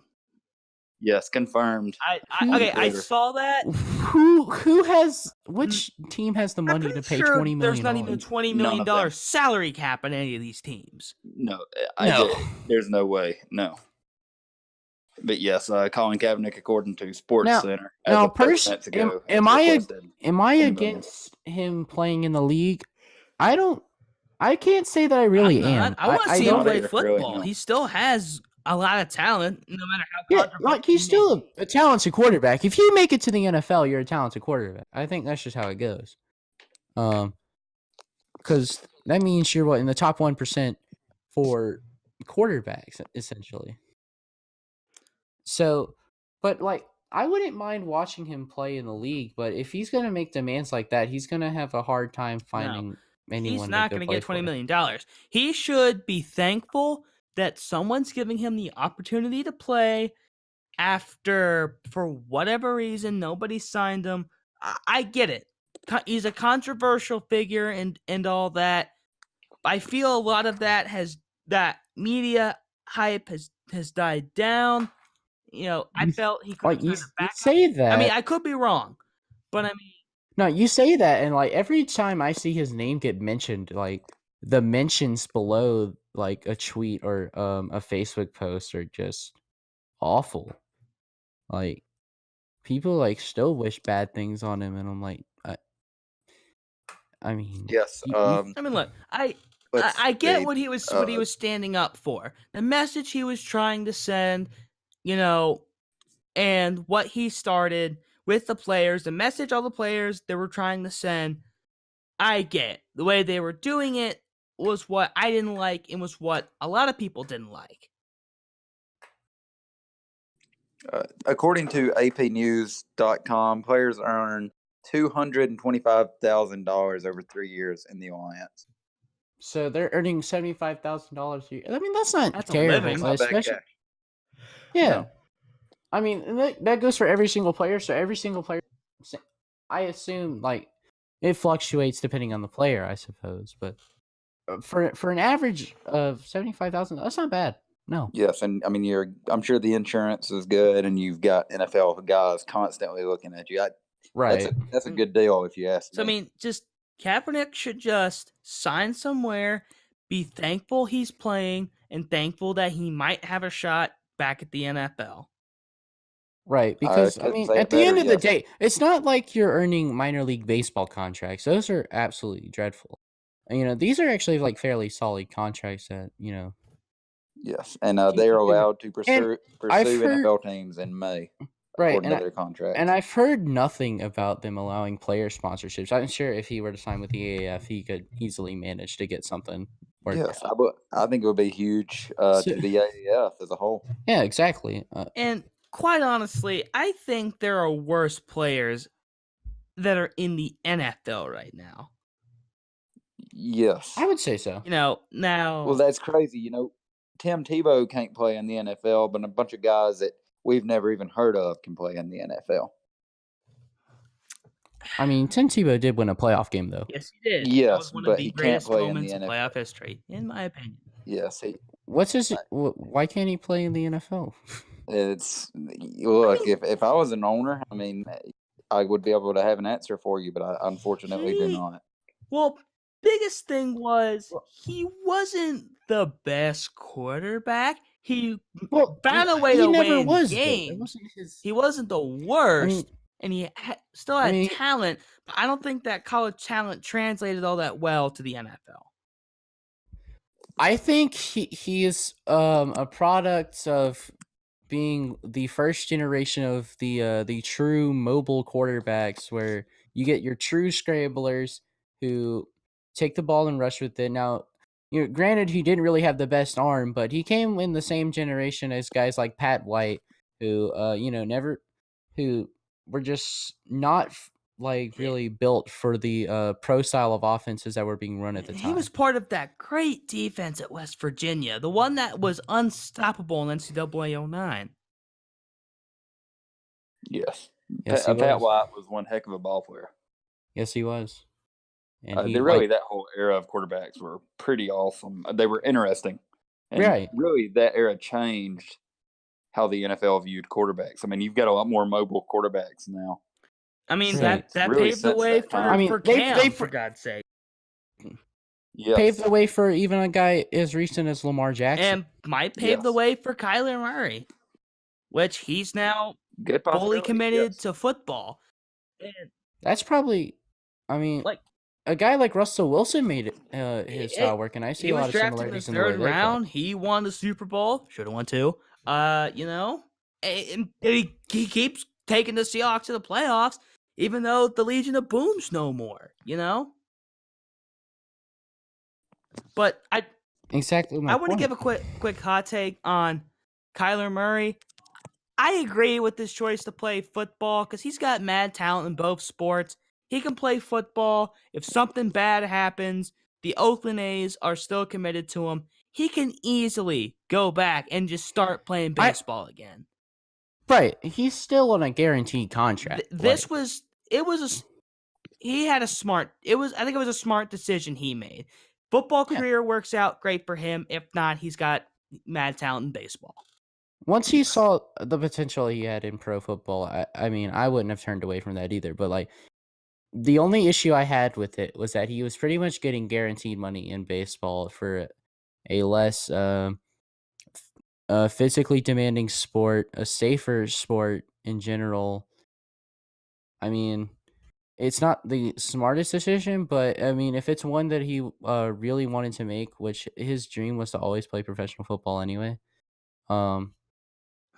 [SPEAKER 3] Yes, confirmed.
[SPEAKER 1] I saw that.
[SPEAKER 2] Which team has the money to pay
[SPEAKER 1] sure
[SPEAKER 2] $20 million?
[SPEAKER 1] There's not even a $20
[SPEAKER 3] None of them.
[SPEAKER 1] million salary cap in any of these teams.
[SPEAKER 3] No,
[SPEAKER 2] No.
[SPEAKER 3] there's no way. No. But yes, Colin Kaepernick, according to Sports
[SPEAKER 2] Now-
[SPEAKER 3] Center,
[SPEAKER 2] now,
[SPEAKER 3] as of 30 minutes ago,
[SPEAKER 2] am
[SPEAKER 3] has
[SPEAKER 2] I
[SPEAKER 3] requested
[SPEAKER 2] Am I
[SPEAKER 3] $20 million.
[SPEAKER 2] against him playing in the league? I can't say that I really
[SPEAKER 1] I'm not.
[SPEAKER 2] am.
[SPEAKER 1] I want to see
[SPEAKER 3] don't
[SPEAKER 1] him play
[SPEAKER 3] either, really,
[SPEAKER 1] football.
[SPEAKER 3] no.
[SPEAKER 1] He still has a lot of talent, no matter how
[SPEAKER 2] Yeah,
[SPEAKER 1] controversial
[SPEAKER 2] like he's
[SPEAKER 1] he may
[SPEAKER 2] still
[SPEAKER 1] be.
[SPEAKER 2] a talented quarterback. If you make it to the NFL, you're a talented quarterback. I think that's just how it goes. Because that means you're in the top 1% for quarterbacks, essentially. So, but I wouldn't mind watching him play in the league. But if he's gonna make demands like that, he's gonna have a hard time finding anyone.
[SPEAKER 1] He's not
[SPEAKER 2] going to
[SPEAKER 1] get $20 million. He should be thankful that someone's giving him the opportunity to play after, for whatever reason, nobody signed him. I get it. He's a controversial figure and all that. I feel a lot of that media hype has died down. I felt he could have
[SPEAKER 2] you
[SPEAKER 1] turned it back.
[SPEAKER 2] say that.
[SPEAKER 1] I mean, I could be wrong, but I mean,
[SPEAKER 2] No, you say that, and every time I see his name get mentioned, the mentions below a tweet or a Facebook post are just awful. People still wish bad things on him, and I'm like, I mean,
[SPEAKER 4] Yes.
[SPEAKER 1] I mean, look, I get
[SPEAKER 4] see.
[SPEAKER 1] what he was standing up for. The message he was trying to send, and what he started with the players, the message all the players they were trying to send. I get the way they were doing it was what I didn't like and was what a lot of people didn't like.
[SPEAKER 4] According to APnews.com, players earn $225,000 over 3 years in the alliance.
[SPEAKER 2] So they're earning $75,000 a year. I mean, that's not
[SPEAKER 1] That's a
[SPEAKER 2] terrible,
[SPEAKER 1] living.
[SPEAKER 4] Not bad
[SPEAKER 2] especially.
[SPEAKER 4] cash.
[SPEAKER 2] Yeah,
[SPEAKER 4] No.
[SPEAKER 2] I mean, and that goes for every single player. So every single player, I assume, it fluctuates depending on the player, I suppose. But for an average of 75,000, that's not bad. No.
[SPEAKER 4] Yes, and I mean, I'm sure the insurance is good, and you've got NFL guys constantly looking at you.
[SPEAKER 2] Right.
[SPEAKER 4] That's a good deal if you ask me.
[SPEAKER 1] So I mean, just Kaepernick should just sign somewhere, be thankful he's playing, and thankful that he might have a shot back at the NFL.
[SPEAKER 2] Right, because I
[SPEAKER 4] couldn't
[SPEAKER 2] mean,
[SPEAKER 4] say it
[SPEAKER 2] at the end
[SPEAKER 4] better,
[SPEAKER 2] of the day, it's not like you're earning minor league baseball contracts. Those are absolutely dreadful. And, these are actually fairly solid contracts that
[SPEAKER 4] Yes, and they are allowed to pursue
[SPEAKER 2] I've heard-
[SPEAKER 4] NFL teams in May,
[SPEAKER 2] right.
[SPEAKER 4] according
[SPEAKER 2] And
[SPEAKER 4] to their contracts.
[SPEAKER 2] And I've heard nothing about them allowing player sponsorships. I'm sure if he were to sign with the AAF, he could easily manage to get something worked
[SPEAKER 4] Yes,
[SPEAKER 2] out.
[SPEAKER 4] I think it would be huge
[SPEAKER 2] So-
[SPEAKER 4] to the AAF as a whole.
[SPEAKER 2] Yeah, exactly.
[SPEAKER 1] And quite honestly, I think there are worse players that are in the NFL right now.
[SPEAKER 4] Yes.
[SPEAKER 2] I would say so.
[SPEAKER 1] Now.
[SPEAKER 4] Well, that's crazy. Tim Tebow can't play in the NFL, but a bunch of guys that we've never even heard of can play in the NFL.
[SPEAKER 2] I mean, Tim Tebow did win a playoff game, though.
[SPEAKER 1] Yes, he did.
[SPEAKER 4] Yes,
[SPEAKER 1] that was one
[SPEAKER 4] but
[SPEAKER 1] of the
[SPEAKER 4] he can't
[SPEAKER 1] greatest
[SPEAKER 4] play in the
[SPEAKER 1] moments of
[SPEAKER 4] NFL.
[SPEAKER 1] playoff history, in my opinion.
[SPEAKER 4] Yes,
[SPEAKER 2] Why can't he play in the NFL?
[SPEAKER 4] if I was an owner, I mean, I would be able to have an answer for you, but I unfortunately do not.
[SPEAKER 1] Well, biggest thing was he wasn't the best quarterback. He found a way to win games. He wasn't the worst, and he still had talent. But I don't think that college talent translated all that well to the NFL.
[SPEAKER 2] I think he is a product of being the first generation of the true mobile quarterbacks, where you get your true scramblers who take the ball and rush with it. Now, granted, he didn't really have the best arm, but he came in the same generation as guys like Pat White, who who were just not really built for the pro style of offenses that were being run at the time.
[SPEAKER 1] He was part of that great defense at West Virginia, the one that was unstoppable in NCAA 09.
[SPEAKER 3] Yes.
[SPEAKER 2] Yes,
[SPEAKER 3] Pat White was one heck of a ball player.
[SPEAKER 2] Yes, he was. And
[SPEAKER 3] that whole era of quarterbacks were pretty awesome. They were interesting. And
[SPEAKER 2] right.
[SPEAKER 3] really, that era changed how the NFL viewed quarterbacks. I mean, you've got a lot more mobile quarterbacks now.
[SPEAKER 1] I mean,
[SPEAKER 2] Right.
[SPEAKER 1] that
[SPEAKER 3] Really
[SPEAKER 1] paved the
[SPEAKER 3] sets
[SPEAKER 1] way
[SPEAKER 3] that
[SPEAKER 1] for,
[SPEAKER 3] time.
[SPEAKER 1] for
[SPEAKER 2] they-
[SPEAKER 1] Cam,
[SPEAKER 2] they-
[SPEAKER 1] for God's sake.
[SPEAKER 3] Yes.
[SPEAKER 2] Paved the way for even a guy as recent as Lamar Jackson.
[SPEAKER 1] And might pave the
[SPEAKER 3] Yes.
[SPEAKER 1] way for Kyler Murray, which he's now
[SPEAKER 3] Good
[SPEAKER 1] fully
[SPEAKER 3] possibility,
[SPEAKER 1] committed
[SPEAKER 3] yes.
[SPEAKER 1] to football. And
[SPEAKER 2] That's probably,
[SPEAKER 1] like,
[SPEAKER 2] a guy like Russell Wilson made his style work, and I see
[SPEAKER 1] he
[SPEAKER 2] a lot
[SPEAKER 1] was
[SPEAKER 2] of
[SPEAKER 1] drafted in the
[SPEAKER 2] similarities in the way
[SPEAKER 1] third
[SPEAKER 2] they play.
[SPEAKER 1] round. He won the Super Bowl. Should have won two. And he keeps taking the Seahawks to the playoffs, even though the Legion of Boom's no more. But
[SPEAKER 2] Exactly my
[SPEAKER 1] I want to
[SPEAKER 2] point.
[SPEAKER 1] give a quick hot take on Kyler Murray. I agree with this choice to play football because he's got mad talent in both sports. He can play football. If something bad happens, the Oakland A's are still committed to him. He can easily go back and just start playing baseball again.
[SPEAKER 2] Right, he's still on a guaranteed contract.
[SPEAKER 1] I think it was a smart decision he made. Football career works out great for him. If not, he's got mad talent in baseball.
[SPEAKER 2] Once he saw the potential he had in pro football, I mean, I wouldn't have turned away from that either. But the only issue I had with it was that he was pretty much getting guaranteed money in baseball for a less physically demanding sport, a safer sport in general. I mean, it's not the smartest decision, but I mean, if it's one that he really wanted to make, which his dream was to always play professional football anyway,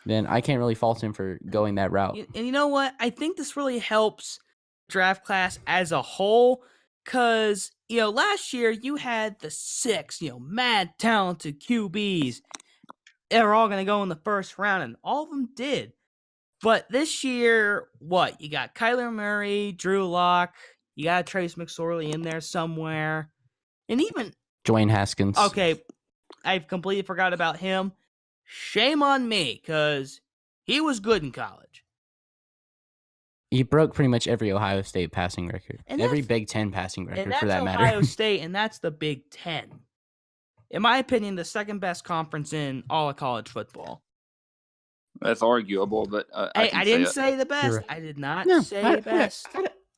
[SPEAKER 2] then I can't really fault him for going that route.
[SPEAKER 1] And you know what? I think this really helps draft class as a whole because, last year you had the 6, mad talented QBs. They're all going to go in the first round, and all of them did. But this year, what? You got Kyler Murray, Drew Lock, you got Trace McSorley in there somewhere, and even
[SPEAKER 2] Dwayne Haskins.
[SPEAKER 1] Okay, I completely forgot about him. Shame on me, because he was good in college.
[SPEAKER 2] He broke pretty much every Ohio State passing record.
[SPEAKER 1] And
[SPEAKER 2] every
[SPEAKER 1] that's-
[SPEAKER 2] Big Ten passing record,
[SPEAKER 1] And that's
[SPEAKER 2] for that
[SPEAKER 1] Ohio
[SPEAKER 2] matter.
[SPEAKER 1] State, and that's the Big Ten. In my opinion, the second best conference in all of college football.
[SPEAKER 3] That's arguable, but
[SPEAKER 1] Hey, I didn't say the best.
[SPEAKER 2] right.
[SPEAKER 1] I did not
[SPEAKER 2] No,
[SPEAKER 1] say best.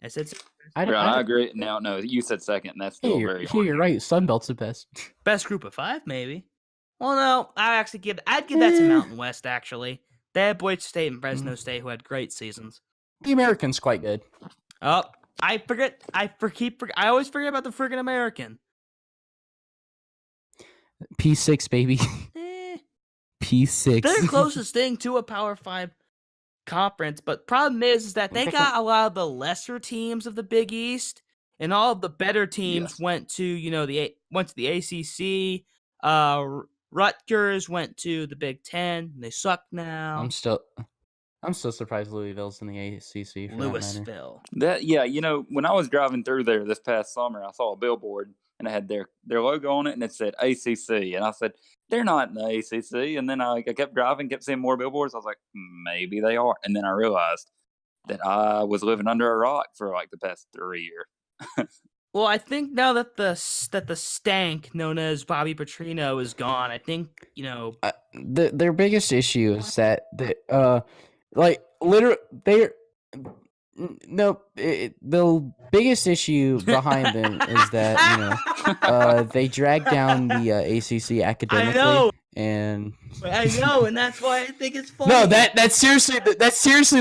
[SPEAKER 1] I said
[SPEAKER 3] I agree. No, you said second, and that's still very hard.
[SPEAKER 2] you're right. Sunbelt's the best.
[SPEAKER 1] best group of 5, maybe. Well, no, I'd give that to Mountain West, actually. They had Boise State and Fresno State who had great seasons.
[SPEAKER 2] The American's quite good.
[SPEAKER 1] Oh, I forget. I always forget about the friggin' American.
[SPEAKER 2] P6, baby. P6.
[SPEAKER 1] They're the closest thing to a Power 5 conference, but problem is that they got a lot of the lesser teams of the Big East, and all of the better teams went to the ACC. Rutgers went to the Big Ten. And they suck now.
[SPEAKER 2] I'm still surprised Louisville's in the ACC. For
[SPEAKER 1] Louisville.
[SPEAKER 3] When I was driving through there this past summer, I saw a billboard and it had their logo on it, and it said ACC, and I said, they're not in the ACC. And then I kept driving, kept seeing more billboards. I was like, maybe they are. And then I realized that I was living under a rock for the past 3 years.
[SPEAKER 1] Well, I think now that the stank known as Bobby Petrino is gone, I think
[SPEAKER 2] their biggest issue is that the biggest issue behind them is that they drag down the ACC academically.
[SPEAKER 1] I know.
[SPEAKER 2] And
[SPEAKER 1] that's why I think it's funny.
[SPEAKER 2] No, that's seriously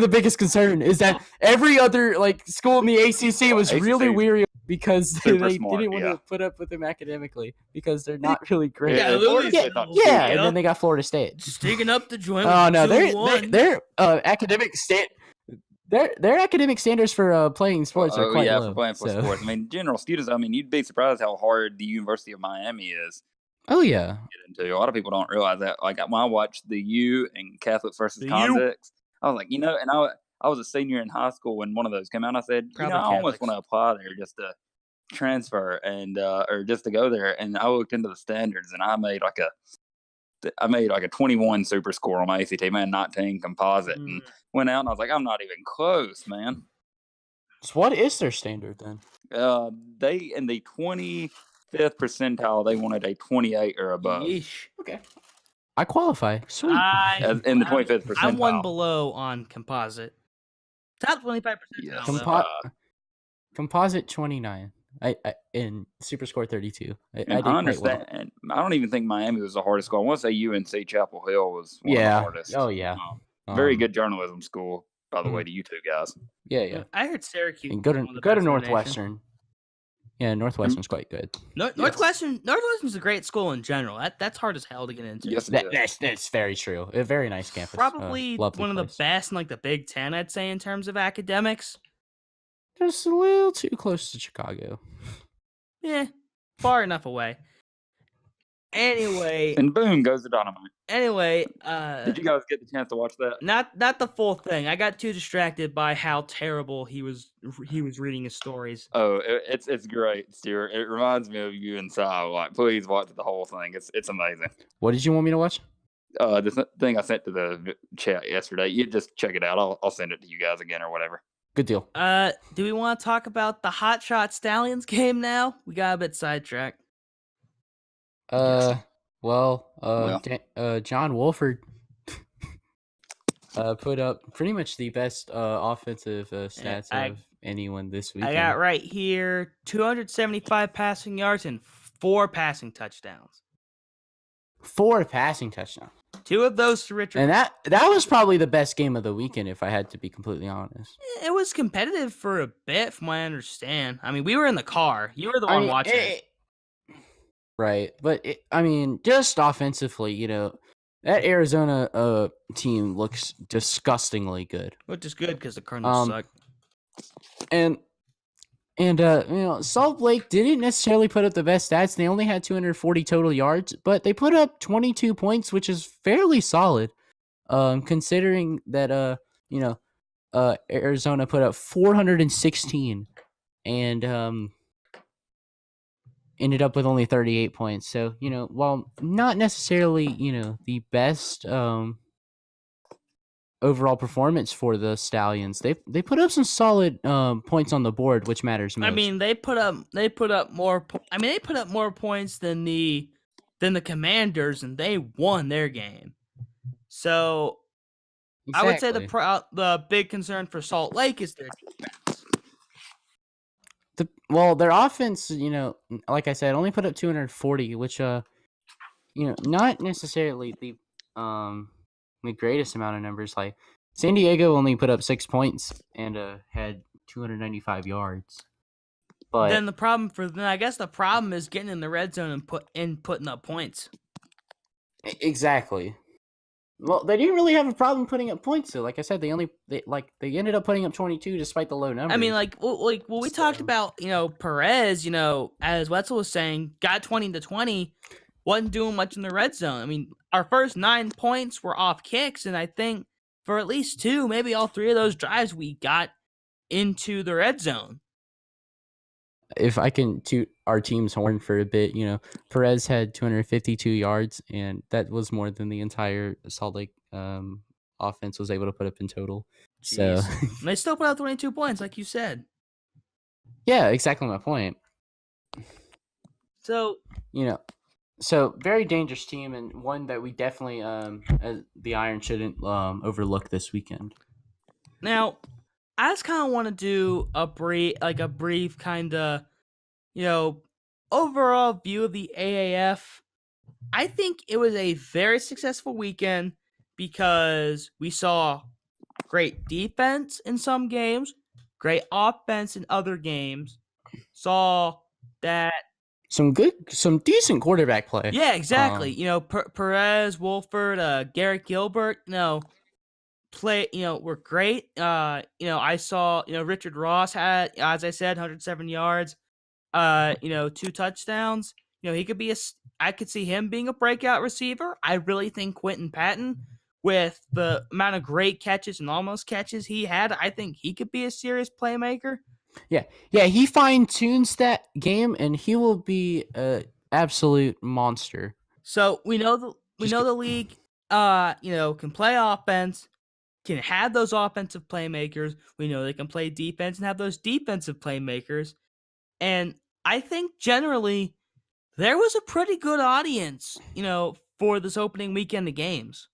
[SPEAKER 2] the biggest concern is that every other school in the ACC was really weary of because
[SPEAKER 3] Super
[SPEAKER 2] they
[SPEAKER 3] smart,
[SPEAKER 2] didn't want
[SPEAKER 3] yeah.
[SPEAKER 2] to put up with them academically because they're not really great.
[SPEAKER 1] Yeah,
[SPEAKER 3] Yeah,
[SPEAKER 1] Louisville.
[SPEAKER 3] Florida State's not too
[SPEAKER 2] Yeah,
[SPEAKER 3] good.
[SPEAKER 2] and then they got Florida State.
[SPEAKER 1] Sticking up the joint.
[SPEAKER 2] Oh no,
[SPEAKER 1] with 2-1.
[SPEAKER 2] their academic their academic standards for playing sports are quite low.
[SPEAKER 3] For playing for sports. I mean, general students. I mean, you'd be surprised how hard the University of Miami is
[SPEAKER 2] Oh yeah,
[SPEAKER 3] to get into. A lot of people don't realize that. Like when I watched the U and Catholic versus
[SPEAKER 1] The U.
[SPEAKER 3] Convicts, I was like, and I was a senior in high school when one of those came out. And I said,
[SPEAKER 1] Probably
[SPEAKER 3] I almost
[SPEAKER 1] Catholics.
[SPEAKER 3] want to apply there just to transfer and or just to go there. And I looked into the standards, and I made like a 21 super score on my ACT, man, 19 composite, and went out, and I was like, I'm not even close, man.
[SPEAKER 2] so what is their standard then?
[SPEAKER 3] They in the 25th percentile, they wanted a 28 or above.
[SPEAKER 1] Yeesh.
[SPEAKER 2] Okay, I qualify. Sweet.
[SPEAKER 3] In the 25th percentile.
[SPEAKER 1] I'm one below on composite. Top 25%.
[SPEAKER 3] Yes.
[SPEAKER 2] Composite 29. I in super score 32. I did
[SPEAKER 3] And I
[SPEAKER 2] quite
[SPEAKER 3] understand.
[SPEAKER 2] well.
[SPEAKER 3] And I don't even think Miami was the hardest school. I want to say UNC Chapel Hill was one of the hardest.
[SPEAKER 2] Oh yeah.
[SPEAKER 3] Very good journalism school, by the way, to you two guys.
[SPEAKER 2] Yeah.
[SPEAKER 1] I heard Syracuse.
[SPEAKER 2] And go
[SPEAKER 1] was one of the
[SPEAKER 2] to
[SPEAKER 1] best in the nation.
[SPEAKER 2] Northwestern. Yeah, Northwestern's quite good.
[SPEAKER 1] Northwestern's a great school in general. That's hard as hell to get into.
[SPEAKER 3] Yes, it is.
[SPEAKER 2] That's very true. A very nice campus.
[SPEAKER 1] Probably
[SPEAKER 2] lovely
[SPEAKER 1] one of
[SPEAKER 2] place.
[SPEAKER 1] the best in like the Big Ten, I'd say, in terms of academics.
[SPEAKER 2] Just a little too close to Chicago.
[SPEAKER 1] Yeah, far enough away. Anyway,
[SPEAKER 3] And boom goes the dynamite.
[SPEAKER 1] Did
[SPEAKER 3] you guys get the chance to watch that?
[SPEAKER 1] Not the full thing. I got too distracted by how terrible he was reading his stories.
[SPEAKER 3] Oh, it's great, Stuart. It reminds me of you and Si. Like, please watch the whole thing. It's amazing.
[SPEAKER 2] What did you want me to watch?
[SPEAKER 3] The thing I sent to the chat yesterday. You just check it out. I'll send it to you guys again or whatever.
[SPEAKER 2] Good deal.
[SPEAKER 1] Do we want to talk about the Hot Shot Stallions game now? We got a bit sidetracked.
[SPEAKER 3] Yes.
[SPEAKER 2] John Wolford put up pretty much the best offensive stats of anyone this weekend.
[SPEAKER 1] I got right here 275 passing yards and 4 passing touchdowns.
[SPEAKER 2] 4 passing touchdowns.
[SPEAKER 1] 2 of those to Richard.
[SPEAKER 2] And that was probably the best game of the weekend, if I had to be completely honest.
[SPEAKER 1] It was competitive for a bit, from what I understand. I mean, we were in the car. You were the one watching it.
[SPEAKER 2] Right. But, just offensively, that Arizona team looks disgustingly good.
[SPEAKER 1] Which is good because the Cardinals suck.
[SPEAKER 2] And Salt Lake didn't necessarily put up the best stats. They only had 240 total yards, but they put up 22 points, which is fairly solid, considering that Arizona put up 416 and ended up with only 38 points. So while not necessarily the best overall performance for the Stallions, they put up some solid points on the board, which matters most.
[SPEAKER 1] I mean, they put up more points than the Commanders, and they won their game. So
[SPEAKER 2] exactly.
[SPEAKER 1] I would say the big concern for Salt Lake is their defense.
[SPEAKER 2] Their offense, like I said, only put up 240, which not necessarily the greatest amount of numbers. Like San Diego only put up 6 points and had 295 yards. But
[SPEAKER 1] then I guess the problem is getting in the red zone and putting up points.
[SPEAKER 2] Exactly. Well, they didn't really have a problem putting up points, though. Like I said, they ended up putting up 22 despite the low numbers.
[SPEAKER 1] I mean, we talked about, Perez, as Wetzel was saying, got 20-20, wasn't doing much in the red zone. I mean, our first 9 points were off kicks, and I think for at least 2, maybe all 3 of those drives, we got into the red zone.
[SPEAKER 2] If I can toot our team's horn for a bit, Perez had 252 yards, and that was more than the entire Salt Lake offense was able to put up in total.
[SPEAKER 1] Jeez.
[SPEAKER 2] So
[SPEAKER 1] they still put out 22 points, like you said.
[SPEAKER 2] Yeah, exactly my point.
[SPEAKER 1] So
[SPEAKER 2] very dangerous team, and one that we definitely, as the Iron, shouldn't overlook this weekend.
[SPEAKER 1] Now, I just kind of want to do a brief kind of, overall view of the AAF. I think it was a very successful weekend because we saw great defense in some games, great offense in other games, saw that.
[SPEAKER 2] Some decent quarterback play.
[SPEAKER 1] Yeah, exactly. Perez, Wolford, Garrett Gilbert, were great. I saw, Richard Ross had, as I said, 107 yards, 2 touchdowns. He could be I could see him being a breakout receiver. I really think Quentin Patton, with the amount of great catches and almost catches he had, I think he could be a serious playmaker.
[SPEAKER 2] Yeah, he fine-tunes that game, and he will be an absolute monster.
[SPEAKER 1] So we know the league, can play offense, can have those offensive playmakers. We know they can play defense and have those defensive playmakers. And I think generally there was a pretty good audience, for this opening weekend of games.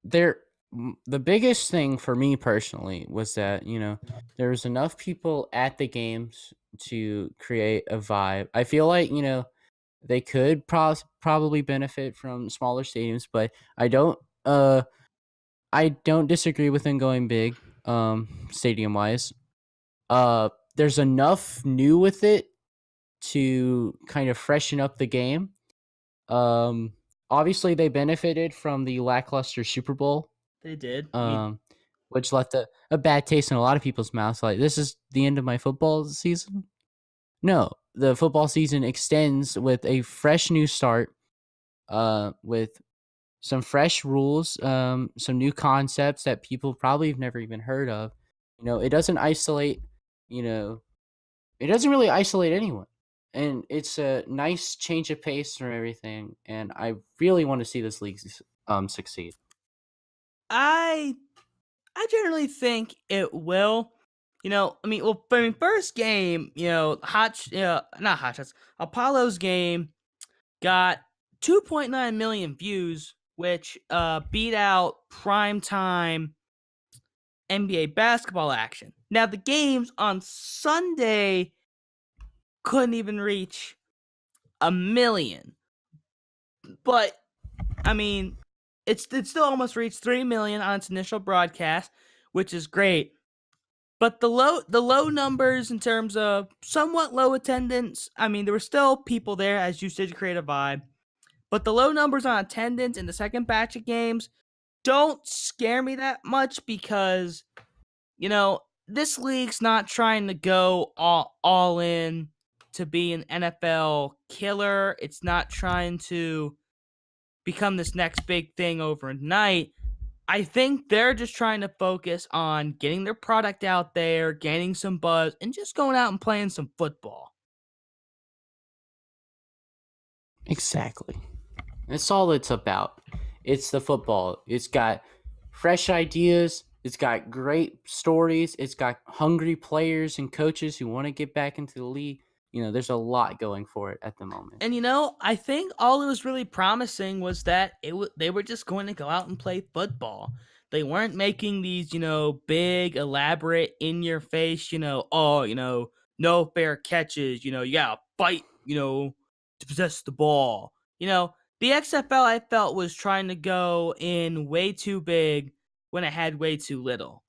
[SPEAKER 2] The biggest thing for me personally was that, there was enough people at the games to create a vibe. I feel like, they could probably benefit from smaller stadiums, but I don't disagree with them going big, stadium wise. There's enough new with it to kind of freshen up the game. Obviously they benefited from the lackluster Super Bowl.
[SPEAKER 1] They did.
[SPEAKER 2] Which left a bad taste in a lot of people's mouths. Like, this is the end of my football season? No, the football season extends with a fresh new start, with some fresh rules, some new concepts that people probably have never even heard of. It doesn't isolate, it doesn't really isolate anyone. And it's a nice change of pace from everything. And I really want to see this league succeed.
[SPEAKER 1] I generally think it will. First game, not Hot Shots, Apollo's game got 2.9 million views, which beat out primetime NBA basketball action. Now, the games on Sunday couldn't even reach 1 million. But, it still almost reached 3 million on its initial broadcast, which is great. But the low numbers in terms of somewhat low attendance, there were still people there, as you said, to create a vibe. But the low numbers on attendance in the second batch of games don't scare me that much because, this league's not trying to go all in to be an NFL killer. It's not trying to become this next big thing overnight. I think they're just trying to focus on getting their product out there, gaining some buzz, and just going out and playing some football.
[SPEAKER 2] Exactly. That's all it's about. It's the football. It's got fresh ideas. It's got great stories. It's got hungry players and coaches who want to get back into the league. There's a lot going for it at the moment.
[SPEAKER 1] And, I think all it was really promising was that they were just going to go out and play football. They weren't making these, big, elaborate, in-your-face, no fair catches, you gotta fight, to possess the ball. The XFL, I felt, was trying to go in way too big when it had way too little.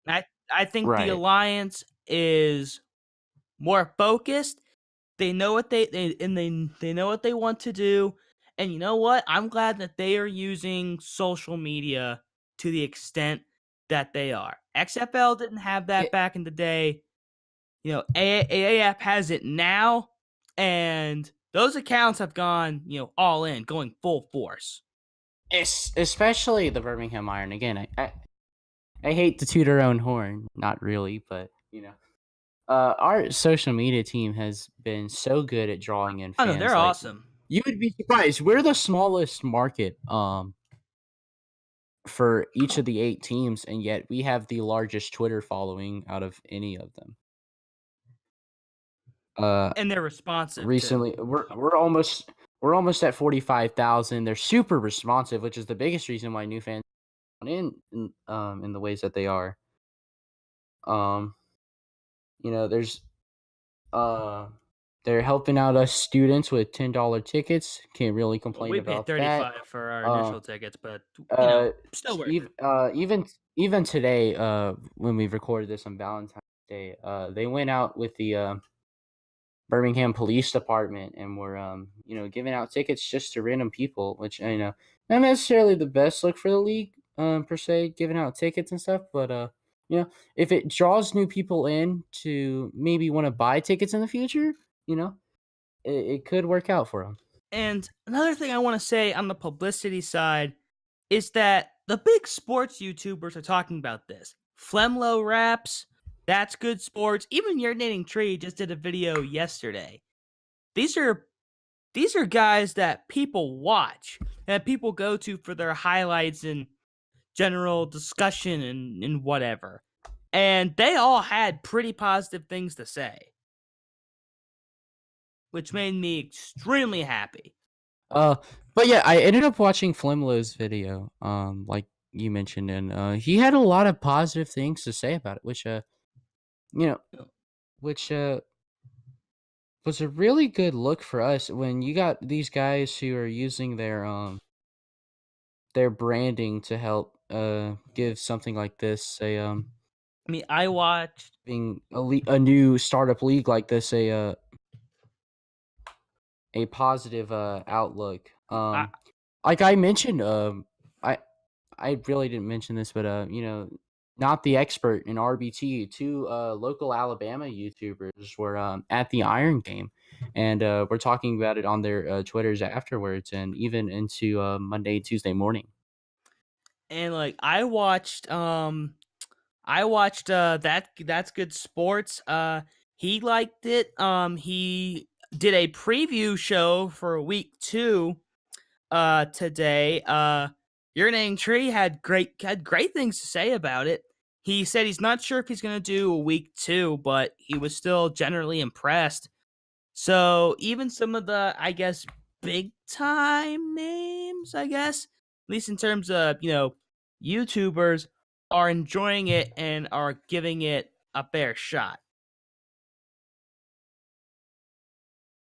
[SPEAKER 1] I think
[SPEAKER 2] Right.
[SPEAKER 1] the Alliance is more focused. They know what they know what they want to do. And you know what? I'm glad that they are using social media to the extent that they are. XFL didn't have that back in the day. AAF has it now, and those accounts have gone, all in, going full force.
[SPEAKER 2] Especially the Birmingham Iron. Again, I hate to toot our own horn, not really, but our social media team has been so good at drawing in fans.
[SPEAKER 1] Oh no, they're awesome.
[SPEAKER 2] You would be surprised. We're the smallest market for each of the 8 teams, and yet we have the largest Twitter following out of any of them.
[SPEAKER 1] And they're responsive.
[SPEAKER 2] Recently,
[SPEAKER 1] too.
[SPEAKER 2] we're almost at 45,000. They're super responsive, which is the biggest reason why new fans in the ways that they are. There's they're helping out us students with $10 tickets. Can't really complain about that.
[SPEAKER 1] We paid $35 for our initial tickets, but still worth it.
[SPEAKER 2] Even today, when we recorded this on Valentine's, they went out with the Birmingham Police Department and were giving out tickets just to random people, which not necessarily the best look for the league per se, giving out tickets and stuff, but if it draws new people in to maybe want to buy tickets in the future, it could work out for them.
[SPEAKER 1] And another thing I want to say on the publicity side is that the big sports YouTubers are talking about this. Flemlo Raps, That's Good Sports, even Urinating Tree just did a video yesterday. These are guys that people watch and people go to for their highlights and general discussion and whatever. And they all had pretty positive things to say, which made me extremely happy.
[SPEAKER 2] But yeah, I ended up watching Flemlo's video, like you mentioned, and he had a lot of positive things to say about it, which was a really good look for us when you got these guys who are using their branding to help give something like this
[SPEAKER 1] I mean, I watched
[SPEAKER 2] being a new startup league like this a positive outlook. Like I mentioned, I really didn't mention this, but Not the Expert and RBT, two local Alabama YouTubers were at the Iron game, and we're talking about it on their Twitters afterwards, and even into Monday, Tuesday morning.
[SPEAKER 1] And like I watched That's Good Sports. He liked it. He did a preview show for week 2 today. Urinating Tree had great things to say about it. He said he's not sure if he's going to do a week 2, but he was still generally impressed. So even some of the, I guess, big time names, I guess, at least in terms of, YouTubers, are enjoying it and are giving it a fair shot.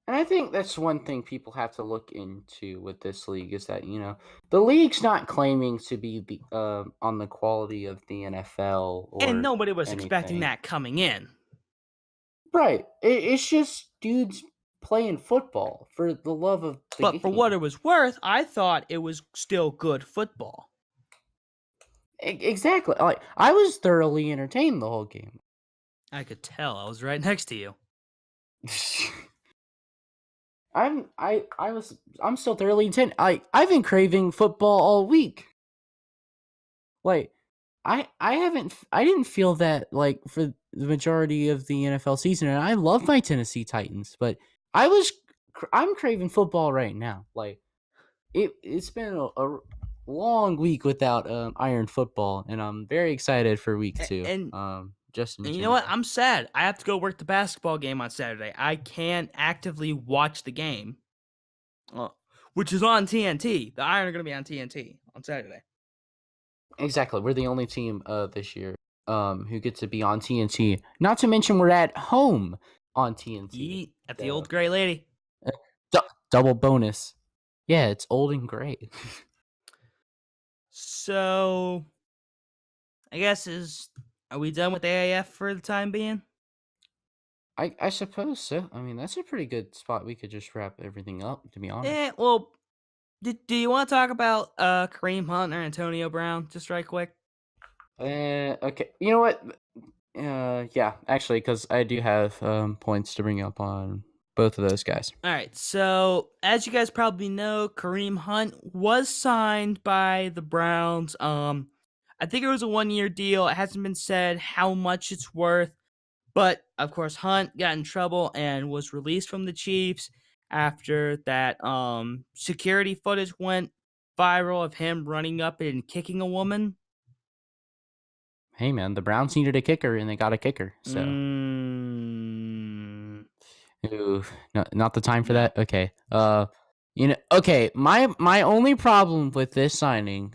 [SPEAKER 2] And I think that's one thing people have to look into with this league is that the league's not claiming to be the on the quality of the NFL or
[SPEAKER 1] And nobody was expecting
[SPEAKER 2] anything.
[SPEAKER 1] that coming in.
[SPEAKER 2] Right. It's just dudes playing football for the love of the
[SPEAKER 1] But
[SPEAKER 2] game.
[SPEAKER 1] for what it was worth, I thought it was still good football.
[SPEAKER 2] Exactly. Like I was thoroughly entertained the whole game.
[SPEAKER 1] I could tell. I was right next to you.
[SPEAKER 2] I'm still thoroughly intent. I've been craving football all week. Like I didn't feel that like for the majority of the NFL season, and I love my Tennessee Titans, but I'm craving football right now. Like it's been a long week without Iron football, and I'm very excited for week 2.
[SPEAKER 1] And
[SPEAKER 2] just
[SPEAKER 1] you know what? I'm sad. I have to go work the basketball game on Saturday. I can't actively watch the game, which is on TNT. The Iron are going to be on TNT on Saturday.
[SPEAKER 2] Exactly. We're the only team this year who gets to be on TNT. Not to mention we're at home on TNT.
[SPEAKER 1] At the old gray lady.
[SPEAKER 2] Double bonus. Yeah, it's old and gray.
[SPEAKER 1] So, I guess are we done with AAF for the time being?
[SPEAKER 2] I suppose so. I mean, that's a pretty good spot. We could just wrap everything up, to be honest.
[SPEAKER 1] Well, do you want to talk about Kareem Hunt or Antonio Brown just right quick?
[SPEAKER 2] Okay. You know what? Yeah, actually, because I do have points to bring up on both of those guys.
[SPEAKER 1] All right. So, as you guys probably know, Kareem Hunt was signed by the Browns. I think it was a 1-year deal. It hasn't been said how much it's worth. But, of course, Hunt got in trouble and was released from the Chiefs after that security footage went viral of him running up and kicking a woman.
[SPEAKER 2] Hey, man, the Browns needed a kicker, and they got a kicker. So, Ooh, no, not the time for that? Okay. Okay, my only problem with this signing,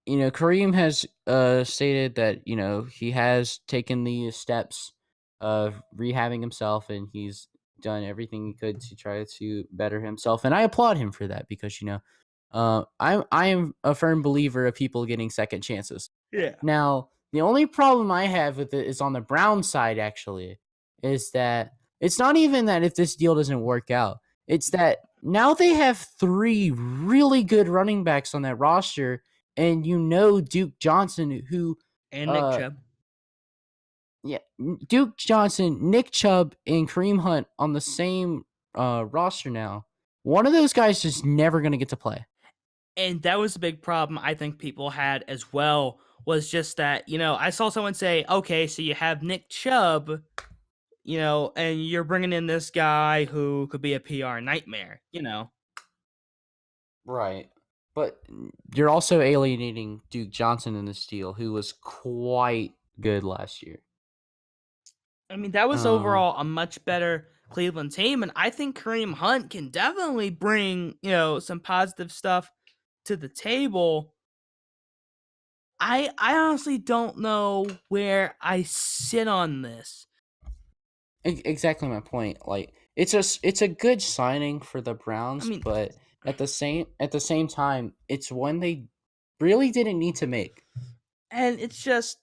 [SPEAKER 2] Kareem has stated that he has taken the steps of rehabbing himself, and he's done everything he could to try to better himself, and I applaud him for that because I am a firm believer of people getting second chances.
[SPEAKER 1] Yeah.
[SPEAKER 2] Now The only problem I have with it is on the Browns side, actually, is that it's not even that if this deal doesn't work out. It's that now they have 3 really good running backs on that roster, and Duke Johnson, who
[SPEAKER 1] And Nick Chubb.
[SPEAKER 2] Duke Johnson, Nick Chubb, and Kareem Hunt on the same roster now. One of those guys is never going to get to play.
[SPEAKER 1] And that was a big problem I think people had as well, was just that, I saw someone say, okay, so you have Nick Chubb, and you're bringing in this guy who could be a PR nightmare,
[SPEAKER 2] Right. But you're also alienating Duke Johnson in this deal, who was quite good last year.
[SPEAKER 1] I mean, that was overall a much better Cleveland team, and I think Kareem Hunt can definitely bring, some positive stuff to the table. I honestly don't know where I sit on this.
[SPEAKER 2] Exactly my point. Like, it's a good signing for the Browns, but at the same time, it's one they really didn't need to make.
[SPEAKER 1] And it's just,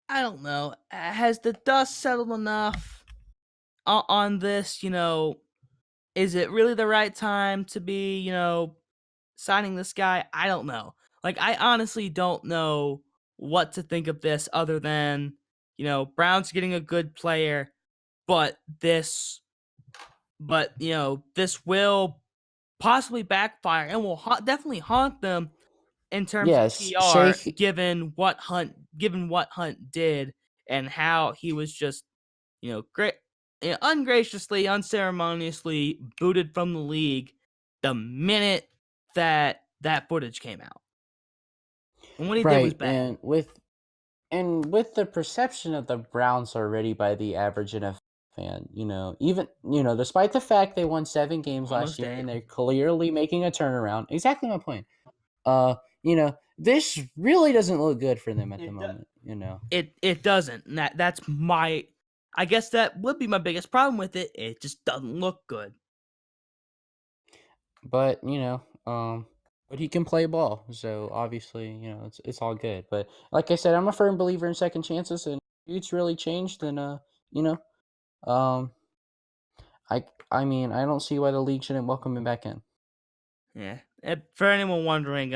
[SPEAKER 1] I don't know. Has the dust settled enough on this? Is it really the right time to be, signing this guy? I don't know. Like, I honestly don't know what to think of this other than, Browns getting a good player, but this will possibly backfire and will definitely haunt them in terms of PR, given what Hunt did and how he was just, great, ungraciously, unceremoniously booted from the league the minute that footage came out. And what he did was bad.
[SPEAKER 2] And with the perception of the Browns already by the average NFL fan, even despite the fact they won 7 games last year and they're clearly making a turnaround. Exactly my point. This really doesn't look good for them at the moment.
[SPEAKER 1] It doesn't. And that's my. I guess that would be my biggest problem with it. It just doesn't look good.
[SPEAKER 2] But but he can play ball, so obviously it's all good. But like I said, I'm a firm believer in second chances, and if it's really changed, then I don't see why the league shouldn't welcome him back in.
[SPEAKER 1] Yeah. For anyone wondering,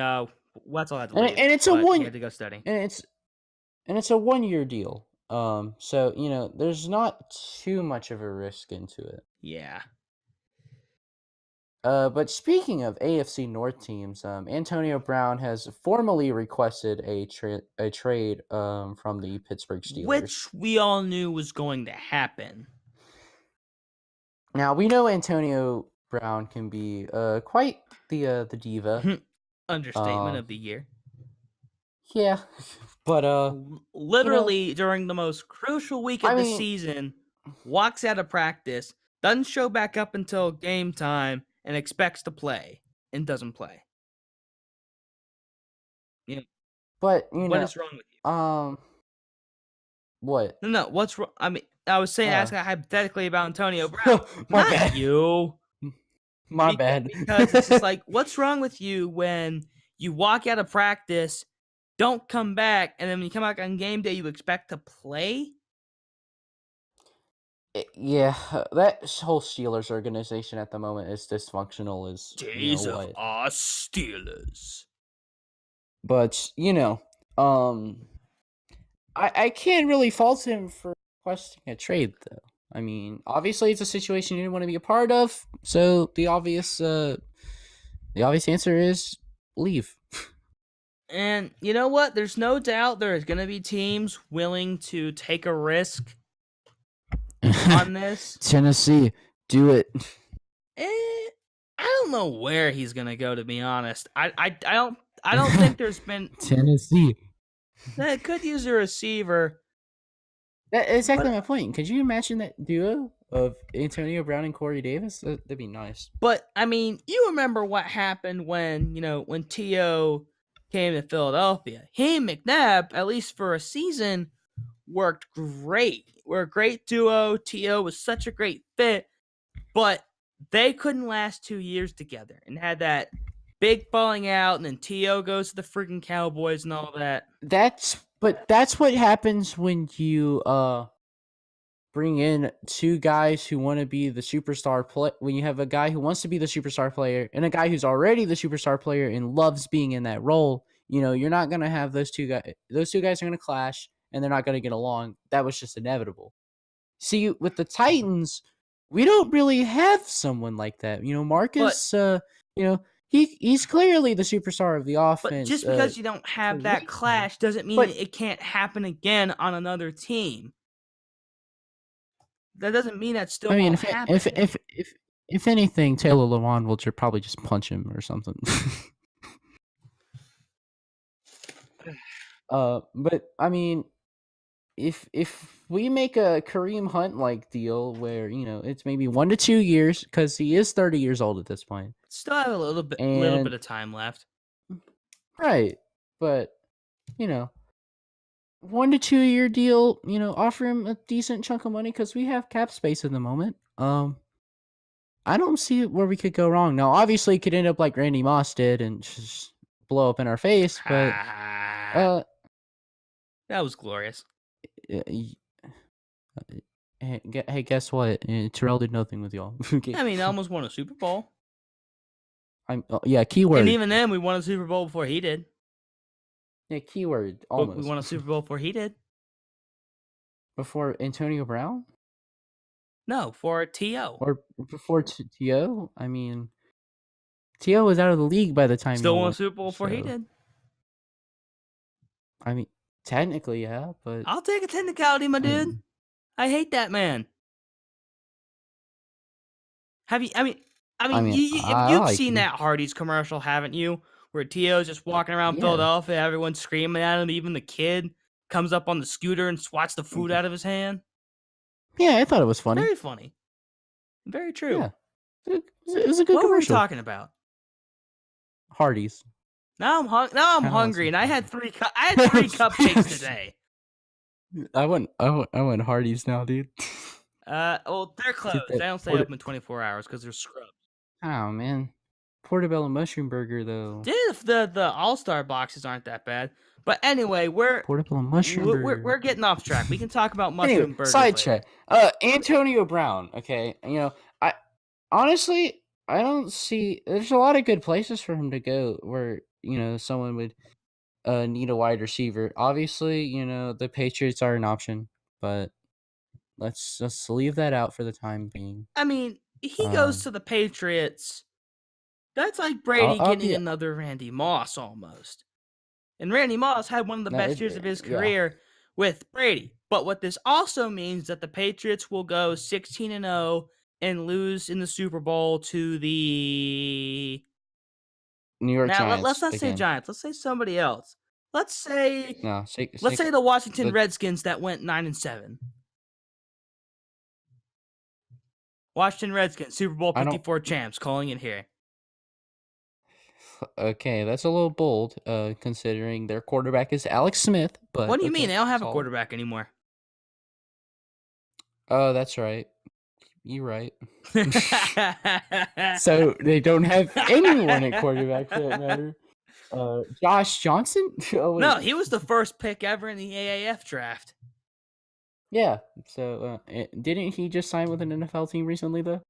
[SPEAKER 1] what's all that to leave,
[SPEAKER 2] and it's a one.
[SPEAKER 1] He had to go study.
[SPEAKER 2] And it's a 1-year deal. So there's not too much of a risk into it.
[SPEAKER 1] Yeah.
[SPEAKER 2] But speaking of AFC North teams, Antonio Brown has formally requested a trade from the Pittsburgh Steelers,
[SPEAKER 1] which we all knew was going to happen.
[SPEAKER 2] Now we know Antonio Brown can be quite the diva.
[SPEAKER 1] Understatement of the year.
[SPEAKER 2] Yeah, but
[SPEAKER 1] literally during the most crucial week of the season, walks out of practice, doesn't show back up until game time, and expects to play and doesn't play.
[SPEAKER 2] But
[SPEAKER 1] what is wrong with you?
[SPEAKER 2] What?
[SPEAKER 1] No. What's wrong? I mean, I was saying, asking hypothetically about Antonio Brown.
[SPEAKER 2] My bad.
[SPEAKER 1] You.
[SPEAKER 2] My bad.
[SPEAKER 1] Because it's just like, what's wrong with you when you walk out of practice, don't come back, and then when you come back on game day, you expect to play?
[SPEAKER 2] Yeah, that whole Steelers organization at the moment is dysfunctional as
[SPEAKER 1] Days of our Steelers.
[SPEAKER 2] But I can't really fault him for requesting a trade, though. I mean, obviously it's a situation you didn't want to be a part of, so the obvious answer is leave.
[SPEAKER 1] And you know what? There's no doubt there's going to be teams willing to take a risk on this.
[SPEAKER 2] Tennessee, do it.
[SPEAKER 1] I don't know where he's going to go, to be honest. I don't think there's been
[SPEAKER 2] Tennessee.
[SPEAKER 1] That could use a receiver.
[SPEAKER 2] That's exactly my point. Could you imagine that duo of Antonio Brown and Corey Davis? That'd be nice.
[SPEAKER 1] But I mean, you remember what happened when T.O. came to Philadelphia. He and McNabb, at least for a season, worked great. We're a great duo. T.O. was such a great fit, but they couldn't last 2 years together and had that big falling out, and then T.O. goes to the freaking Cowboys and all that.
[SPEAKER 2] But that's what happens when you bring in two guys who want to be the superstar play. When you have a guy who wants to be the superstar player and a guy who's already the superstar player and loves being in that role, you're not gonna have those two guys. Those two guys are gonna clash and they're not gonna get along. That was just inevitable. See, with the Titans, we don't really have someone like that. Marcus. He's clearly the superstar of the offense.
[SPEAKER 1] But just because you don't have that clash doesn't mean it can't happen again on another team. That doesn't mean that still won't happen.
[SPEAKER 2] If anything, Taylor Lewan will probably just punch him or something. But I mean, if we make a Kareem Hunt like deal where it's maybe 1 to 2 years, because he is 30 years old at this point,
[SPEAKER 1] still have a little bit of time left,
[SPEAKER 2] right? But 1 to 2 year deal, offer him a decent chunk of money because we have cap space at the moment. I don't see where we could go wrong. Now, obviously, it could end up like Randy Moss did and just blow up in our face, but
[SPEAKER 1] that was glorious.
[SPEAKER 2] Hey, guess what? Terrell did nothing with y'all.
[SPEAKER 1] I mean, I almost won a Super Bowl.
[SPEAKER 2] Keyword.
[SPEAKER 1] And even then, we won a Super Bowl before he did.
[SPEAKER 2] Yeah, keyword. Almost.
[SPEAKER 1] But we won a Super Bowl before he did.
[SPEAKER 2] Before Antonio Brown?
[SPEAKER 1] No, for T.O.
[SPEAKER 2] Or before T.O.? I mean, T.O. was out of the league by the time.
[SPEAKER 1] Still won a Super Bowl before he did.
[SPEAKER 2] I mean, technically, yeah, but
[SPEAKER 1] I'll take a technicality, my dude. I hate that man. Have you? You've seen that Hardee's commercial, haven't you? Where T.O.'s just walking around Philadelphia, everyone's screaming at him. Even the kid comes up on the scooter and swats the food out of his hand.
[SPEAKER 2] Yeah, I thought it was funny.
[SPEAKER 1] Very funny. Very true.
[SPEAKER 2] Yeah, it was a good commercial.
[SPEAKER 1] What were we talking about?
[SPEAKER 2] Hardee's.
[SPEAKER 1] Now I'm hungry, and I had three cupcakes today.
[SPEAKER 2] I want Hardee's now, dude.
[SPEAKER 1] Well, they're closed. They don't stay open 24 hours because they're scrubs.
[SPEAKER 2] Oh man, portobello mushroom burger though.
[SPEAKER 1] Dude, the all-star boxes aren't that bad. But anyway,
[SPEAKER 2] portobello mushroom burger.
[SPEAKER 1] We're getting off track. We can talk about mushroom burgers.
[SPEAKER 2] Sidetrack. Antonio Brown. Okay, I honestly don't see. There's a lot of good places for him to go where someone would need a wide receiver. Obviously, the Patriots are an option, but let's just leave that out for the time being.
[SPEAKER 1] I mean, he goes to the Patriots. That's like Brady getting another Randy Moss almost. And Randy Moss had one of the best years of his career with Brady. But what this also means that the Patriots will go 16-0 and lose in the Super Bowl to the
[SPEAKER 2] New York Giants.
[SPEAKER 1] Let's not say Giants. Let's say somebody else. Let's say let's say the Washington Redskins that went 9-7. Washington Redskins, Super Bowl 54 champs, calling it here.
[SPEAKER 2] Okay, that's a little bold, considering their quarterback is Alex Smith. But
[SPEAKER 1] what do you mean? They don't have a quarterback anymore.
[SPEAKER 2] Oh, that's right. You're right. So they don't have anyone at quarterback for that matter. Josh Johnson?
[SPEAKER 1] No, he was the first pick ever in the AAF draft.
[SPEAKER 2] Yeah. So didn't he just sign with an NFL team recently though?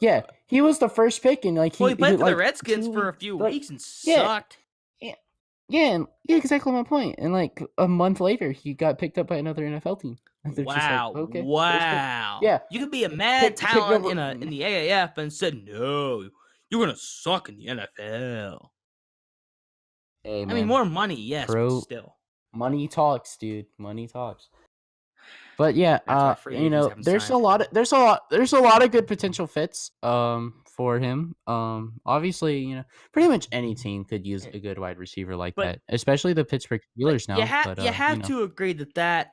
[SPEAKER 2] Yeah, he was the first pick, and he
[SPEAKER 1] played for the Redskins for a few weeks and sucked.
[SPEAKER 2] Yeah, exactly my point. And a month later, he got picked up by another NFL team.
[SPEAKER 1] Wow!
[SPEAKER 2] Okay,
[SPEAKER 1] Wow!
[SPEAKER 2] Yeah,
[SPEAKER 1] you could be a mad talent in the AAF, and said no, you're gonna suck in the NFL.
[SPEAKER 2] Hey, man,
[SPEAKER 1] I mean, more money, yes, but still.
[SPEAKER 2] Money talks, dude. Money talks. But yeah, there's a lot of good potential fits for him. Obviously, pretty much any team could use a good wide receiver like that, especially the Pittsburgh Steelers now.
[SPEAKER 1] You have to agree that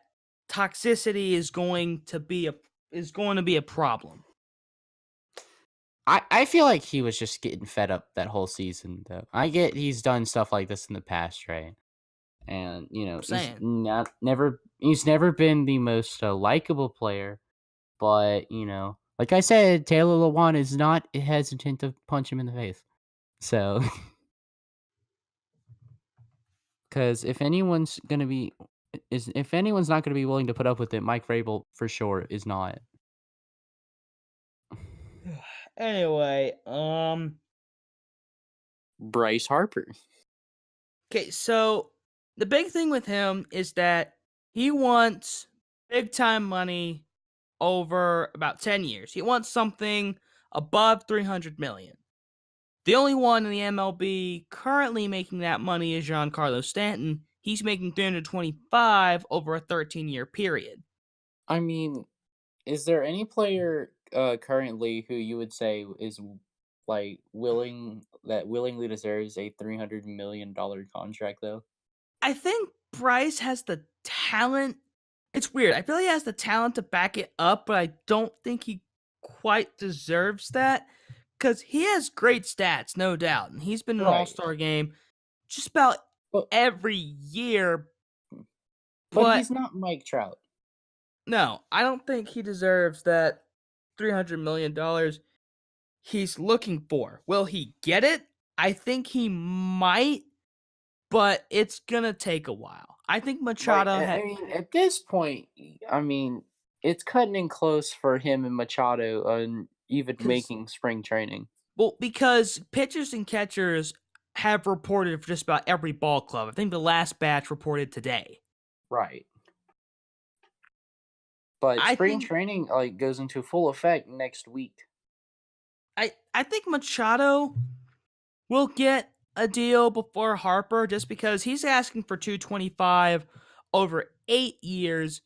[SPEAKER 1] toxicity is going to be a problem.
[SPEAKER 2] I feel like he was just getting fed up that whole season though. I get he's done stuff like this in the past, right? And he's never been the most likable player, but like I said, Taylor Lewan is not hesitant to punch him in the face. So Because if anyone's not gonna be willing to put up with it, Mike Vrabel for sure is not.
[SPEAKER 1] Anyway,
[SPEAKER 2] Bryce Harper.
[SPEAKER 1] okay, so the big thing with him is that he wants big time money over about 10 years. He wants something above 300 million. The only one in the MLB currently making that money is Giancarlo Stanton. He's making 325 over a 13-year period.
[SPEAKER 2] I mean, is there any player currently who you would say is like willingly deserves a $300 million contract though?
[SPEAKER 1] I think Bryce has the talent. It's weird. I feel he has the talent to back it up, but I don't think he quite deserves that because he has great stats, no doubt. And he's been in an
[SPEAKER 2] Right.
[SPEAKER 1] all-star game just about
[SPEAKER 2] But
[SPEAKER 1] every year.
[SPEAKER 2] but
[SPEAKER 1] But
[SPEAKER 2] he's not Mike Trout.
[SPEAKER 1] no, I don't think he deserves that $300 million he's looking for. Will he get it? I think he might, but it's going to take a while. I think
[SPEAKER 2] Like,
[SPEAKER 1] Machado
[SPEAKER 2] I mean, at this point, I mean, it's cutting in close for him and Machado on even making spring training.
[SPEAKER 1] because pitchers and catchers have reported for just about every ball club. I think the last batch reported today.
[SPEAKER 2] Right. But
[SPEAKER 1] I
[SPEAKER 2] spring
[SPEAKER 1] think
[SPEAKER 2] training like goes into full effect next week.
[SPEAKER 1] I think Machado will get a deal before Harper just because he's asking for 225 over 8 years.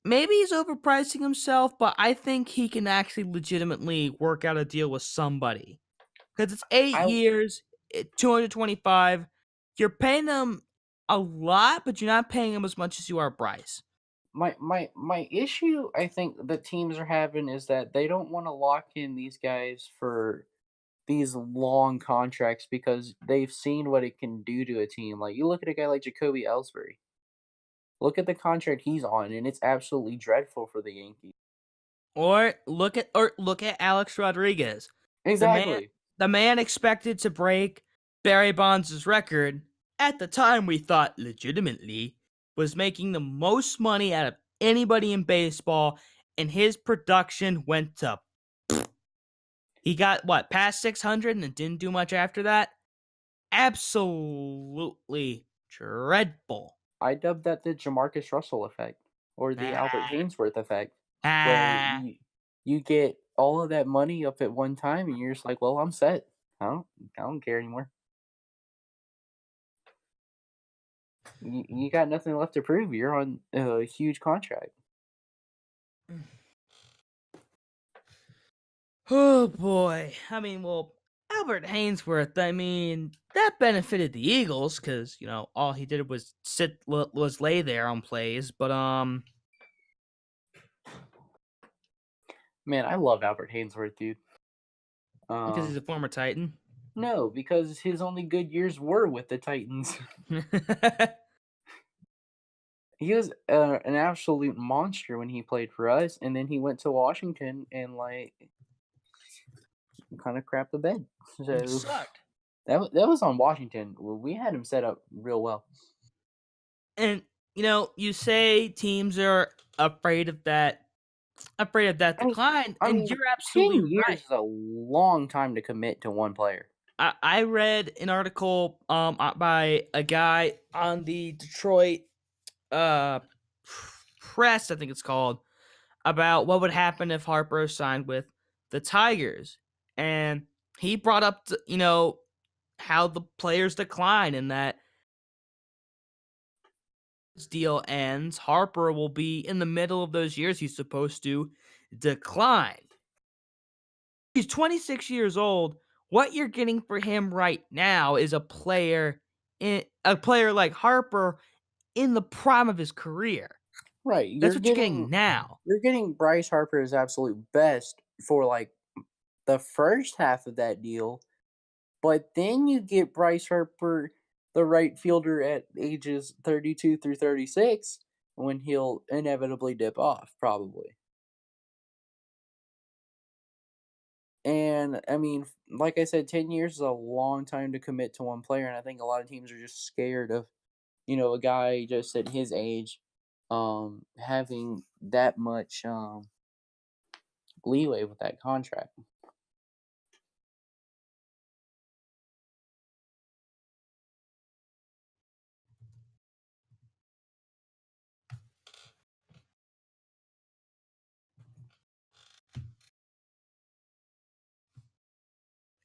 [SPEAKER 1] Maybe he's overpricing himself, but I think he can actually legitimately work out a deal with somebody. Because it's 8
[SPEAKER 2] I
[SPEAKER 1] years, 225. You're paying him a lot, but you're not paying him as much as you are Bryce.
[SPEAKER 2] my issue I think the teams are having is that they don't want to lock in these guys for these long contracts because they've seen what it can do to a team. Like you look at a guy like Jacoby Ellsbury. Look at the contract he's on, and it's absolutely dreadful for the Yankees.
[SPEAKER 1] Or look at Alex Rodriguez. The man
[SPEAKER 2] Exactly.
[SPEAKER 1] the man expected to break Barry Bonds' record at the time we thought legitimately was making the most money out of anybody in baseball, and his production went to he got what past 600 and didn't do much after that. Absolutely dreadful.
[SPEAKER 2] I dubbed that the Jamarcus Russell effect or the Albert
[SPEAKER 1] Ah,
[SPEAKER 2] Hainsworth effect, where
[SPEAKER 1] ah.
[SPEAKER 2] you get all of that money up at one time, and you're just like, "Well, I'm set. I don't care anymore. You got nothing left to prove. You're on a huge contract."
[SPEAKER 1] Oh boy. I mean, well, Albert Hainsworth, I mean, that benefited the Eagles cuz, all he did was was lay there on plays, but
[SPEAKER 2] Man, I love Albert Hainsworth, dude.
[SPEAKER 1] because he's a former Titan.
[SPEAKER 2] No, because his only good years were with the Titans. He was an absolute monster when he played for us, and then he went to Washington and like kind of crapped the bed.
[SPEAKER 1] It
[SPEAKER 2] So
[SPEAKER 1] sucked.
[SPEAKER 2] that was on Washington. Well, we had him set up real well.
[SPEAKER 1] And you say teams are afraid of that decline,
[SPEAKER 2] I
[SPEAKER 1] and
[SPEAKER 2] mean,
[SPEAKER 1] you're absolutely
[SPEAKER 2] 10 years
[SPEAKER 1] right.
[SPEAKER 2] is a long time to commit to one player.
[SPEAKER 1] I read an article by a guy on the Detroit uh Press, I think it's called, about what would happen if Harper signed with the Tigers. And he brought up how the players decline and that this deal ends, Harper will be in the middle of those years he's supposed to decline. He's 26 years old. What you're getting for him right now is a player like Harper in the prime of his career.
[SPEAKER 2] Right.
[SPEAKER 1] That's what you're getting now.
[SPEAKER 2] You're getting Bryce Harper's absolute best for like the first half of that deal, but then you get Bryce Harper, the right fielder at ages 32 through 36, when he'll inevitably dip off, probably. And I mean, like I said, 10 years is a long time to commit to one player, and I think a lot of teams are just scared of a guy just at his age, having that much leeway with that contract.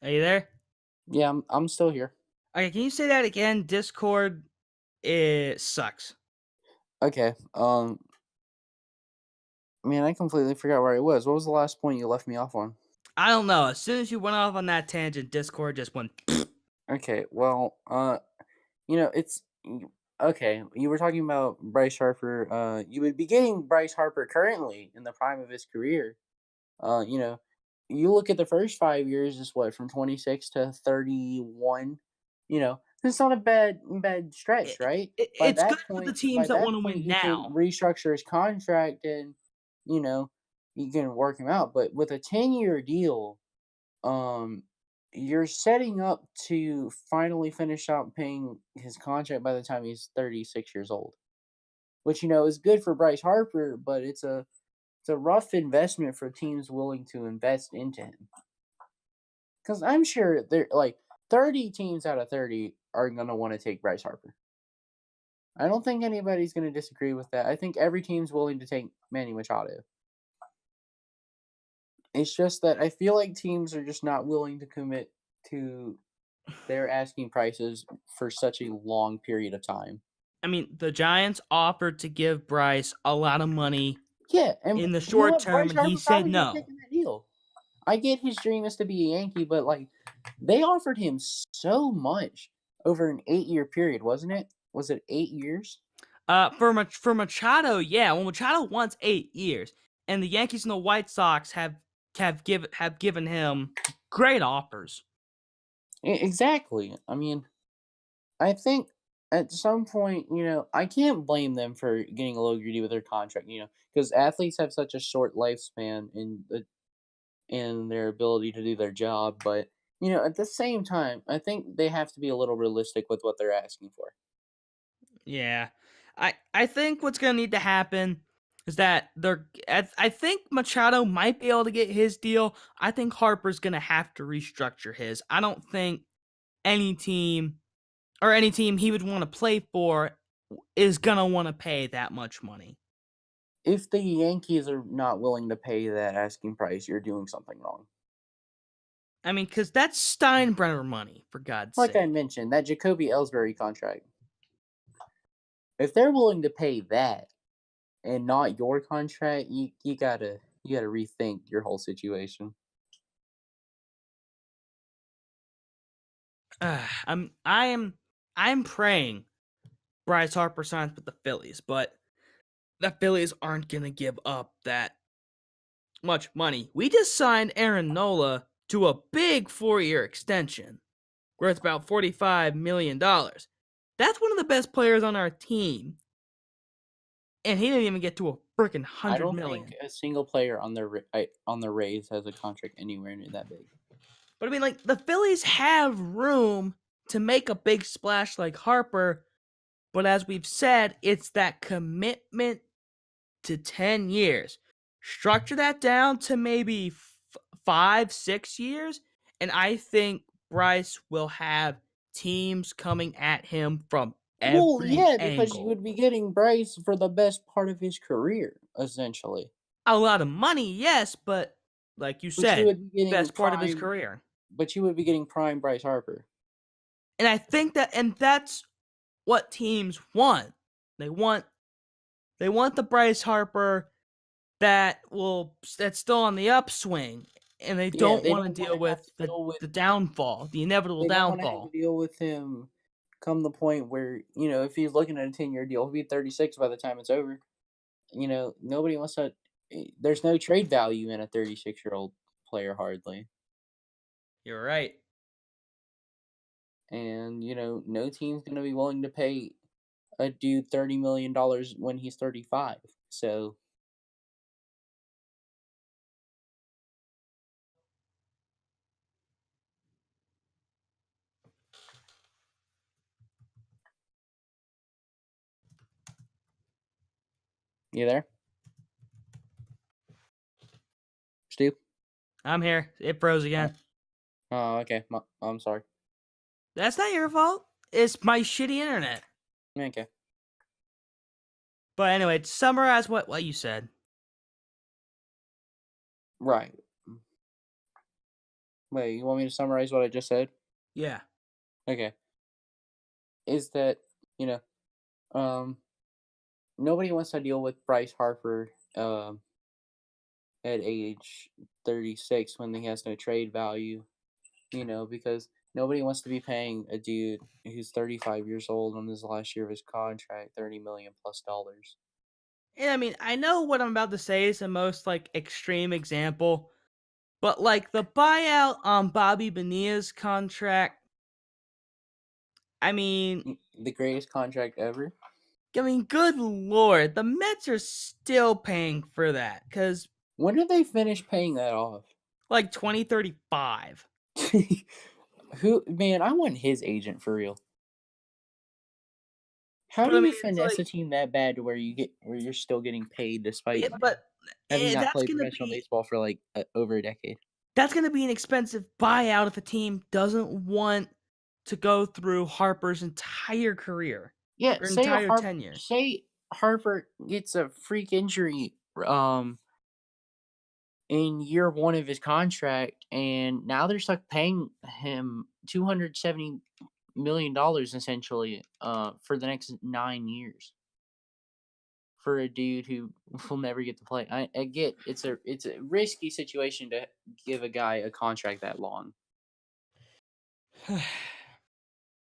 [SPEAKER 1] Are you there?
[SPEAKER 2] Yeah, I'm still here.
[SPEAKER 1] Okay, can you say that again? Discord, it sucks.
[SPEAKER 2] Okay. Man, I completely forgot where I was. What was the last point you left me off on?
[SPEAKER 1] I don't know. As soon as you went off on that tangent, Discord just went.
[SPEAKER 2] Okay, well, it's okay. You were talking about Bryce Harper. You would be getting Bryce Harper currently in the prime of his career. Uh, you know, you look at the first 5 years is what from 26 to 31. It's not a bad stretch, right?
[SPEAKER 1] It's good for the teams
[SPEAKER 2] By
[SPEAKER 1] that
[SPEAKER 2] that
[SPEAKER 1] want to
[SPEAKER 2] point,
[SPEAKER 1] win
[SPEAKER 2] you can
[SPEAKER 1] now.
[SPEAKER 2] restructure his contract and you know you can work him out. But with a 10-year deal, um, you're setting up to finally finish out paying his contract by the time he's 36 years old, which is good for Bryce Harper, but it's a rough investment for teams willing to invest into him. Because I'm sure they're like 30 teams out of 30 are gonna want to take Bryce Harper. I don't think anybody's gonna disagree with that. I think every team's willing to take Manny Machado. It's just that I feel like teams are just not willing to commit to their asking prices for such a long period of time.
[SPEAKER 1] I mean, the Giants offered to give Bryce a lot of money
[SPEAKER 2] Yeah, and
[SPEAKER 1] in the
[SPEAKER 2] you know
[SPEAKER 1] short
[SPEAKER 2] what?
[SPEAKER 1] term,
[SPEAKER 2] Bryce
[SPEAKER 1] and he
[SPEAKER 2] Harper
[SPEAKER 1] said
[SPEAKER 2] probably would have
[SPEAKER 1] no.
[SPEAKER 2] taken that deal. I get his dream is to be a Yankee, but like they offered him so much over an 8-year period, wasn't it? Was it 8 years?
[SPEAKER 1] For Machado, yeah. Well, Machado wants 8 years, and the Yankees and the White Sox have given him great offers.
[SPEAKER 2] Exactly. I mean, I think at some point, I can't blame them for getting a little greedy with their contract, because athletes have such a short lifespan in their ability to do their job. But at the same time, I think they have to be a little realistic with what they're asking for.
[SPEAKER 1] Yeah, I think what's gonna need to happen is that I think Machado might be able to get his deal. I think Harper's gonna have to restructure his. I don't think any team he would want to play for is gonna want to pay that much money.
[SPEAKER 2] If the Yankees are not willing to pay that asking price, you're doing something wrong.
[SPEAKER 1] I mean, because that's Steinbrenner money, for God's
[SPEAKER 2] Like I
[SPEAKER 1] sake.
[SPEAKER 2] mentioned, that Jacoby Ellsbury contract. If they're willing to pay that and not your contract, you gotta rethink your whole situation.
[SPEAKER 1] I'm praying Bryce Harper signs with the Phillies, but the Phillies aren't gonna give up that much money. We just signed Aaron Nola to a big 4-year extension worth about $45 million. That's one of the best players on our team. And he didn't even get to a freaking
[SPEAKER 2] I
[SPEAKER 1] $100
[SPEAKER 2] don't
[SPEAKER 1] million.
[SPEAKER 2] think a single player on the Rays has a contract anywhere near that big.
[SPEAKER 1] But I mean, like, the Phillies have room to make a big splash like Harper, but as we've said, it's that commitment to 10 years. Structure that down to maybe 5, 6 years, and I think Bryce will have teams coming at him from
[SPEAKER 2] Well,
[SPEAKER 1] every
[SPEAKER 2] yeah, because you
[SPEAKER 1] angle.
[SPEAKER 2] would be getting Bryce for the best part of his career, essentially.
[SPEAKER 1] A lot of money, yes, but like you
[SPEAKER 2] But you
[SPEAKER 1] said,
[SPEAKER 2] would be getting
[SPEAKER 1] best part of his
[SPEAKER 2] prime.
[SPEAKER 1] career.
[SPEAKER 2] But you would be getting prime Bryce Harper.
[SPEAKER 1] And I think that's what teams want. They want the Bryce Harper that's still on the upswing, and they
[SPEAKER 2] Yeah,
[SPEAKER 1] don't
[SPEAKER 2] they
[SPEAKER 1] want to
[SPEAKER 2] don't want
[SPEAKER 1] deal
[SPEAKER 2] to have
[SPEAKER 1] with
[SPEAKER 2] to deal with.
[SPEAKER 1] the downfall, the inevitable
[SPEAKER 2] They don't want to have to
[SPEAKER 1] downfall.
[SPEAKER 2] deal with him. Come the point where if he's looking at a 10-year deal, he'll be 36 by the time it's over. Nobody wants to. There's no trade value in a 36-year-old player hardly,
[SPEAKER 1] You're right.
[SPEAKER 2] and no team's gonna be willing to pay a dude $30 million when he's 35. So You there? Stu?
[SPEAKER 1] I'm here. It froze again.
[SPEAKER 2] Oh, okay. I'm sorry.
[SPEAKER 1] That's not your fault. It's my shitty internet.
[SPEAKER 2] Okay.
[SPEAKER 1] But anyway, to summarize what you said.
[SPEAKER 2] Right. Wait, you want me to summarize what I just said?
[SPEAKER 1] Yeah.
[SPEAKER 2] Okay. Is that, nobody wants to deal with Bryce Harper at age 36 when he has no trade value, because nobody wants to be paying a dude who's 35 years old on his last year of his contract $30 million plus.
[SPEAKER 1] And I mean, I know what I'm about to say is the most extreme example, but the buyout on Bobby Bonilla's contract, I mean,
[SPEAKER 2] The greatest contract ever.
[SPEAKER 1] good lord, the Mets are still paying for that because
[SPEAKER 2] When did they finish paying that off?
[SPEAKER 1] 2035.
[SPEAKER 2] Man, I want his agent for real. How
[SPEAKER 1] But
[SPEAKER 2] do
[SPEAKER 1] I
[SPEAKER 2] you
[SPEAKER 1] mean, it's
[SPEAKER 2] finesse a team that bad to where you're still getting paid despite
[SPEAKER 1] but
[SPEAKER 2] having not
[SPEAKER 1] that's
[SPEAKER 2] played
[SPEAKER 1] gonna
[SPEAKER 2] professional
[SPEAKER 1] be
[SPEAKER 2] baseball for over a decade?
[SPEAKER 1] that's gonna be an expensive buyout if a team doesn't want to go through Harper's entire career
[SPEAKER 2] Yeah,
[SPEAKER 1] or entire tenure.
[SPEAKER 2] say Harper gets a freak injury in year one of his contract, and now they're stuck paying him $270 million essentially for the next 9 years for a dude who will never get to play. I get it's a risky situation to give a guy a contract that long.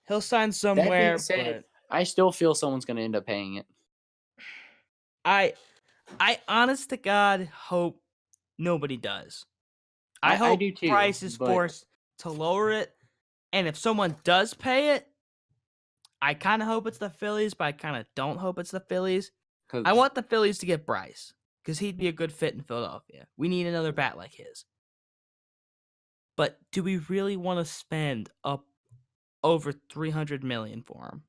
[SPEAKER 1] He'll sign
[SPEAKER 2] That being
[SPEAKER 1] somewhere,
[SPEAKER 2] said,
[SPEAKER 1] but
[SPEAKER 2] I still feel someone's going to end up paying it.
[SPEAKER 1] I honest to God hope nobody does. I
[SPEAKER 2] I
[SPEAKER 1] hope
[SPEAKER 2] do too,
[SPEAKER 1] Bryce is
[SPEAKER 2] but
[SPEAKER 1] forced to lower it, and if someone does pay it, I kind of hope it's the Phillies, but I kind of don't hope it's the Phillies. I
[SPEAKER 2] because
[SPEAKER 1] want the Phillies to get Bryce because he'd be a good fit in Philadelphia. We need another bat like his. But do we really want to spend up over $300 million for him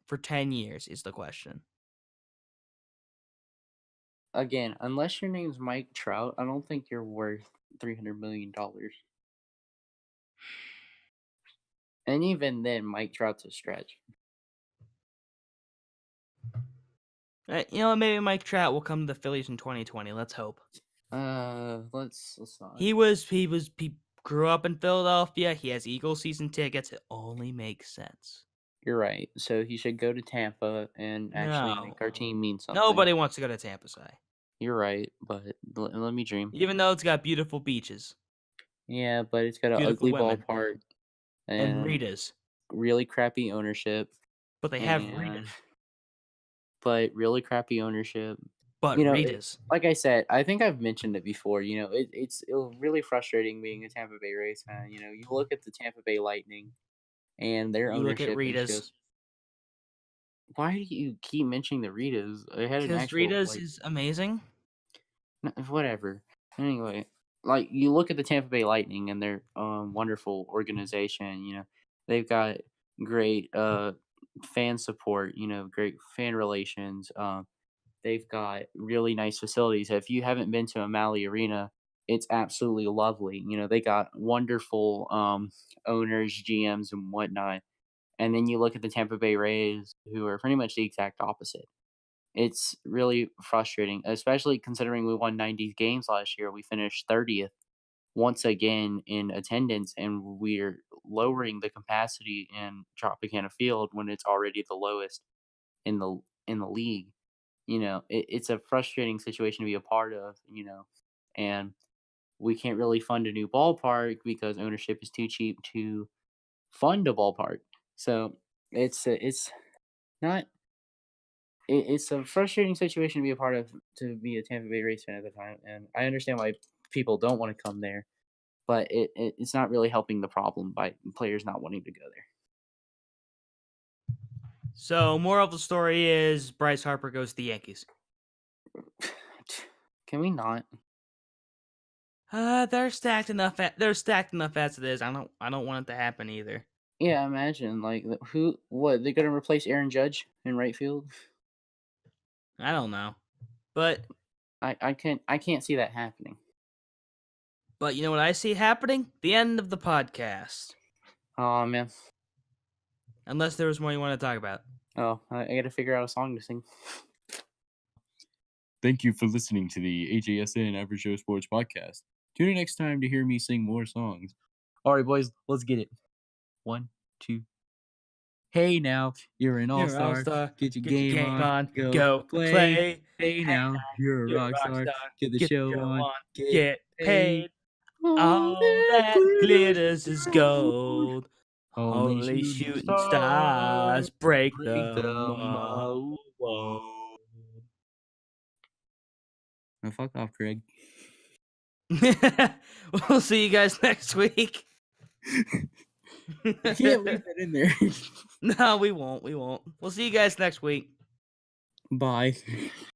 [SPEAKER 1] for 10 years? Is the question.
[SPEAKER 2] again, unless your name's Mike Trout, I don't think you're worth $300 million. And even then, Mike Trout's a stretch.
[SPEAKER 1] Maybe Mike Trout will come to the Phillies in 2020. Let's hope.
[SPEAKER 2] Let's not.
[SPEAKER 1] He grew up in Philadelphia. He has Eagles season tickets. It only makes sense.
[SPEAKER 2] You're right. So he should go to Tampa and actually
[SPEAKER 1] No.
[SPEAKER 2] make our team mean something.
[SPEAKER 1] Nobody wants to go to Tampa, say.
[SPEAKER 2] You're right, but let me dream.
[SPEAKER 1] Even though it's got beautiful beaches
[SPEAKER 2] Yeah, but it's got an
[SPEAKER 1] Beautiful
[SPEAKER 2] ugly
[SPEAKER 1] women.
[SPEAKER 2] ballpark
[SPEAKER 1] and Ritas,
[SPEAKER 2] really crappy ownership.
[SPEAKER 1] but they have
[SPEAKER 2] and-
[SPEAKER 1] Ritas.
[SPEAKER 2] But really crappy ownership.
[SPEAKER 1] But Ritas.
[SPEAKER 2] Like I said, I think I've mentioned it before. It's really frustrating being a Tampa Bay Rays fan. You look at the Tampa Bay Lightning, and their
[SPEAKER 1] You look at
[SPEAKER 2] ownership is
[SPEAKER 1] Ritas.
[SPEAKER 2] just. Why do you keep mentioning the Ritas? I had an
[SPEAKER 1] Because
[SPEAKER 2] actual
[SPEAKER 1] Ritas is amazing.
[SPEAKER 2] whatever. Anyway, like you look at the Tampa Bay Lightning and their wonderful organization. They've got great fan support. Great fan relations. They've got really nice facilities. If you haven't been to O'Malley Arena, it's absolutely lovely. They got wonderful owners, GMs, and whatnot. And then you look at the Tampa Bay Rays, who are pretty much the exact opposite. It's really frustrating, especially considering we won 90 games last year. We finished 30th once again in attendance, and we're lowering the capacity in Tropicana Field when it's already the lowest in the league. It's a frustrating situation to be a part of. And we can't really fund a new ballpark because ownership is too cheap to fund a ballpark. So it's not. It's a frustrating situation to be a part of, to be a Tampa Bay Rays fan at the time, and I understand why people don't want to come there, but it's not really helping the problem by players not wanting to go there.
[SPEAKER 1] So, moral of the story is Bryce Harper goes to the Yankees.
[SPEAKER 2] Can we not?
[SPEAKER 1] They're stacked enough. They're stacked enough as it is. I don't want it to happen either.
[SPEAKER 2] Yeah, imagine what they're gonna replace Aaron Judge in right field.
[SPEAKER 1] I don't know. But
[SPEAKER 2] I can't see that happening.
[SPEAKER 1] you know what I see happening? The end of the podcast.
[SPEAKER 2] Oh man.
[SPEAKER 1] Unless there was more you want to talk about.
[SPEAKER 2] Oh, I got to figure out a song to sing.
[SPEAKER 5] Thank you for listening to the AJSN Average Joe Sports Podcast. Tune in next time to hear me sing more songs. All right, boys, let's get it. 1, 2. Hey now, you're an all-star. Get your game on. Go play. Hey now, you're a rock star. Get the show on.
[SPEAKER 1] Get paid. All that glitters is gold. Only shooting stars break the mold.
[SPEAKER 5] Now fuck off, Craig.
[SPEAKER 1] We'll see you guys next week.
[SPEAKER 5] You can't leave that in there.
[SPEAKER 1] No, we won't. We'll see you guys next week.
[SPEAKER 5] Bye.